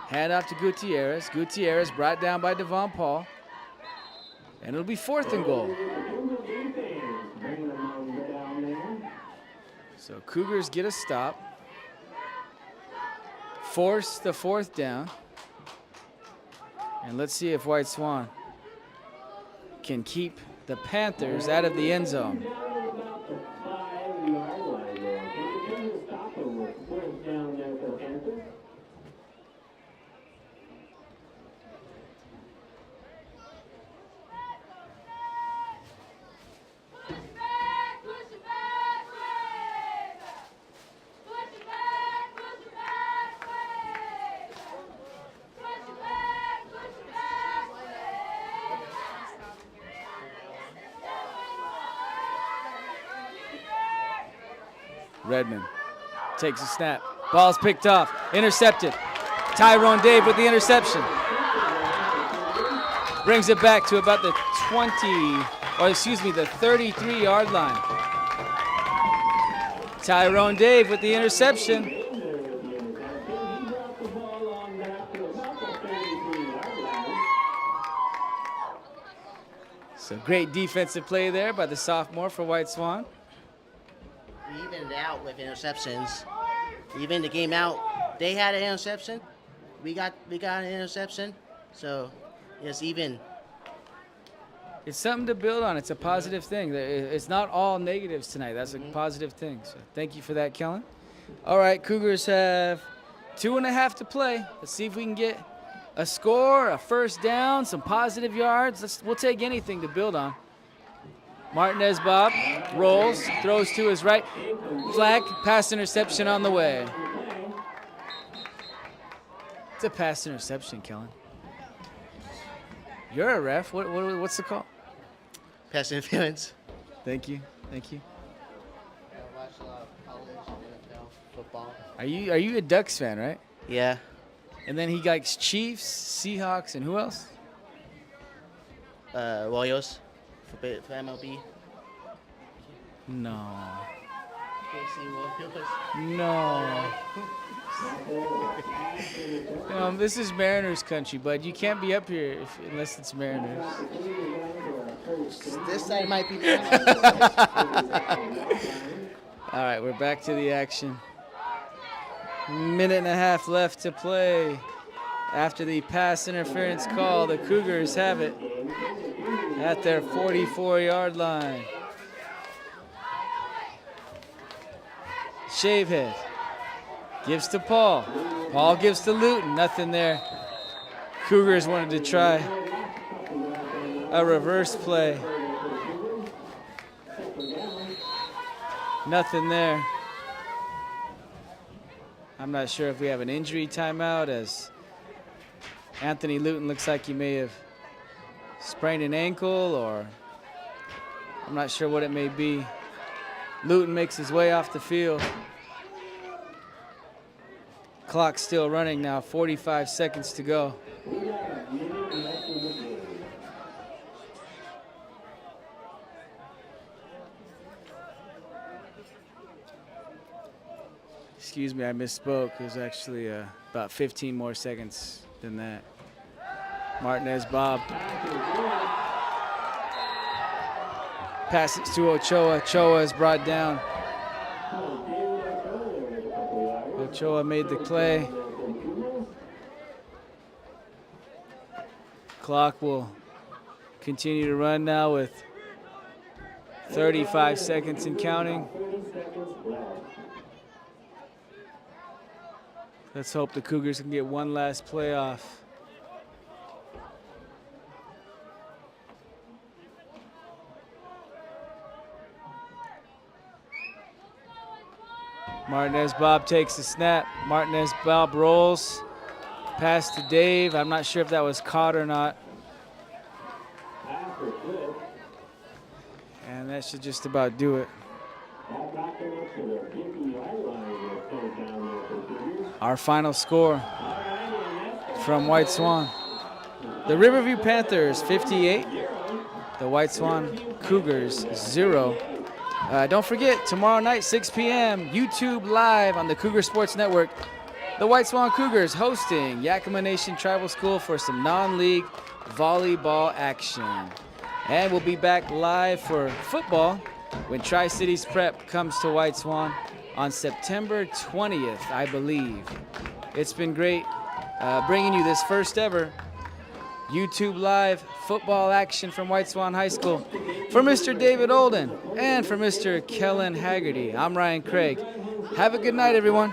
Hand off to Gutierrez. Gutierrez brought down by Devon Paul. And it'll be fourth and goal. So Cougars get a stop. Force the fourth down. And let's see if White Swan can keep the Panthers out of the end zone. Redmond takes a snap. Ball's picked off. Intercepted. Tyrone Dave with the interception. Brings it back to about the 33-yard line. Tyrone Dave with the interception. So great defensive play there by the sophomore for White Swan. We evened it out with interceptions. Even the game out, they had an interception. We got an interception. So it's even. It's something to build on. It's a positive thing. It's not all negatives tonight. That's a positive thing. So thank you for that, Kellen. All right, Cougars have 2.5 to play. Let's see if we can get a score, a first down, some positive yards. We'll take anything to build on. Martinez Bob rolls, throws to his right. Flag, pass interception on the way. It's a pass interception, Kellen. You're a ref. What's the call? Pass interference. Thank you. Thank you. I watch a lot of college and NFL football. Are you a Ducks fan, right? Yeah. And then he likes Chiefs, Seahawks, and who else? Royals for MLB. No. KC Royals. No. This is Mariners country, bud. You can't be up here unless it's Mariners. This side might be. All right, we're back to the action. Minute and a half left to play. After the pass interference call, the Cougars have it at their 44-yard line. Shavehead gives to Paul. Paul gives to Luton. Nothing there. Cougars wanted to try a reverse play. Nothing there. I'm not sure if we have an injury timeout, as Anthony Luton looks like he may have sprained an ankle, or I'm not sure what it may be. Luton makes his way off the field. Clock's still running now, 45 seconds to go. Excuse me, I misspoke. It was actually about 15 more seconds than that. Martinez Bob. Passes to Ochoa. Ochoa is brought down. Ochoa made the play. Clock will continue to run now with 35 seconds and counting. Let's hope the Cougars can get one last playoff. Martinez Bob takes the snap. Martinez Bob rolls. Pass to Dave. I'm not sure if that was caught or not. And that should just about do it. Our final score from White Swan. The Riverview Panthers 58. The White Swan Cougars 0. Don't forget, tomorrow night, 6 p.m., YouTube Live on the Cougar Sports Network. The White Swan Cougars hosting Yakima Nation Tribal School for some non-league volleyball action. And we'll be back live for football when Tri-Cities Prep comes to White Swan on September 20th, I believe. It's been great bringing you this first ever YouTube Live football action from White Swan High School. For Mr. David Olden and for Mr. Kellen Haggerty, I'm Ryan Craig. Have a good night, everyone.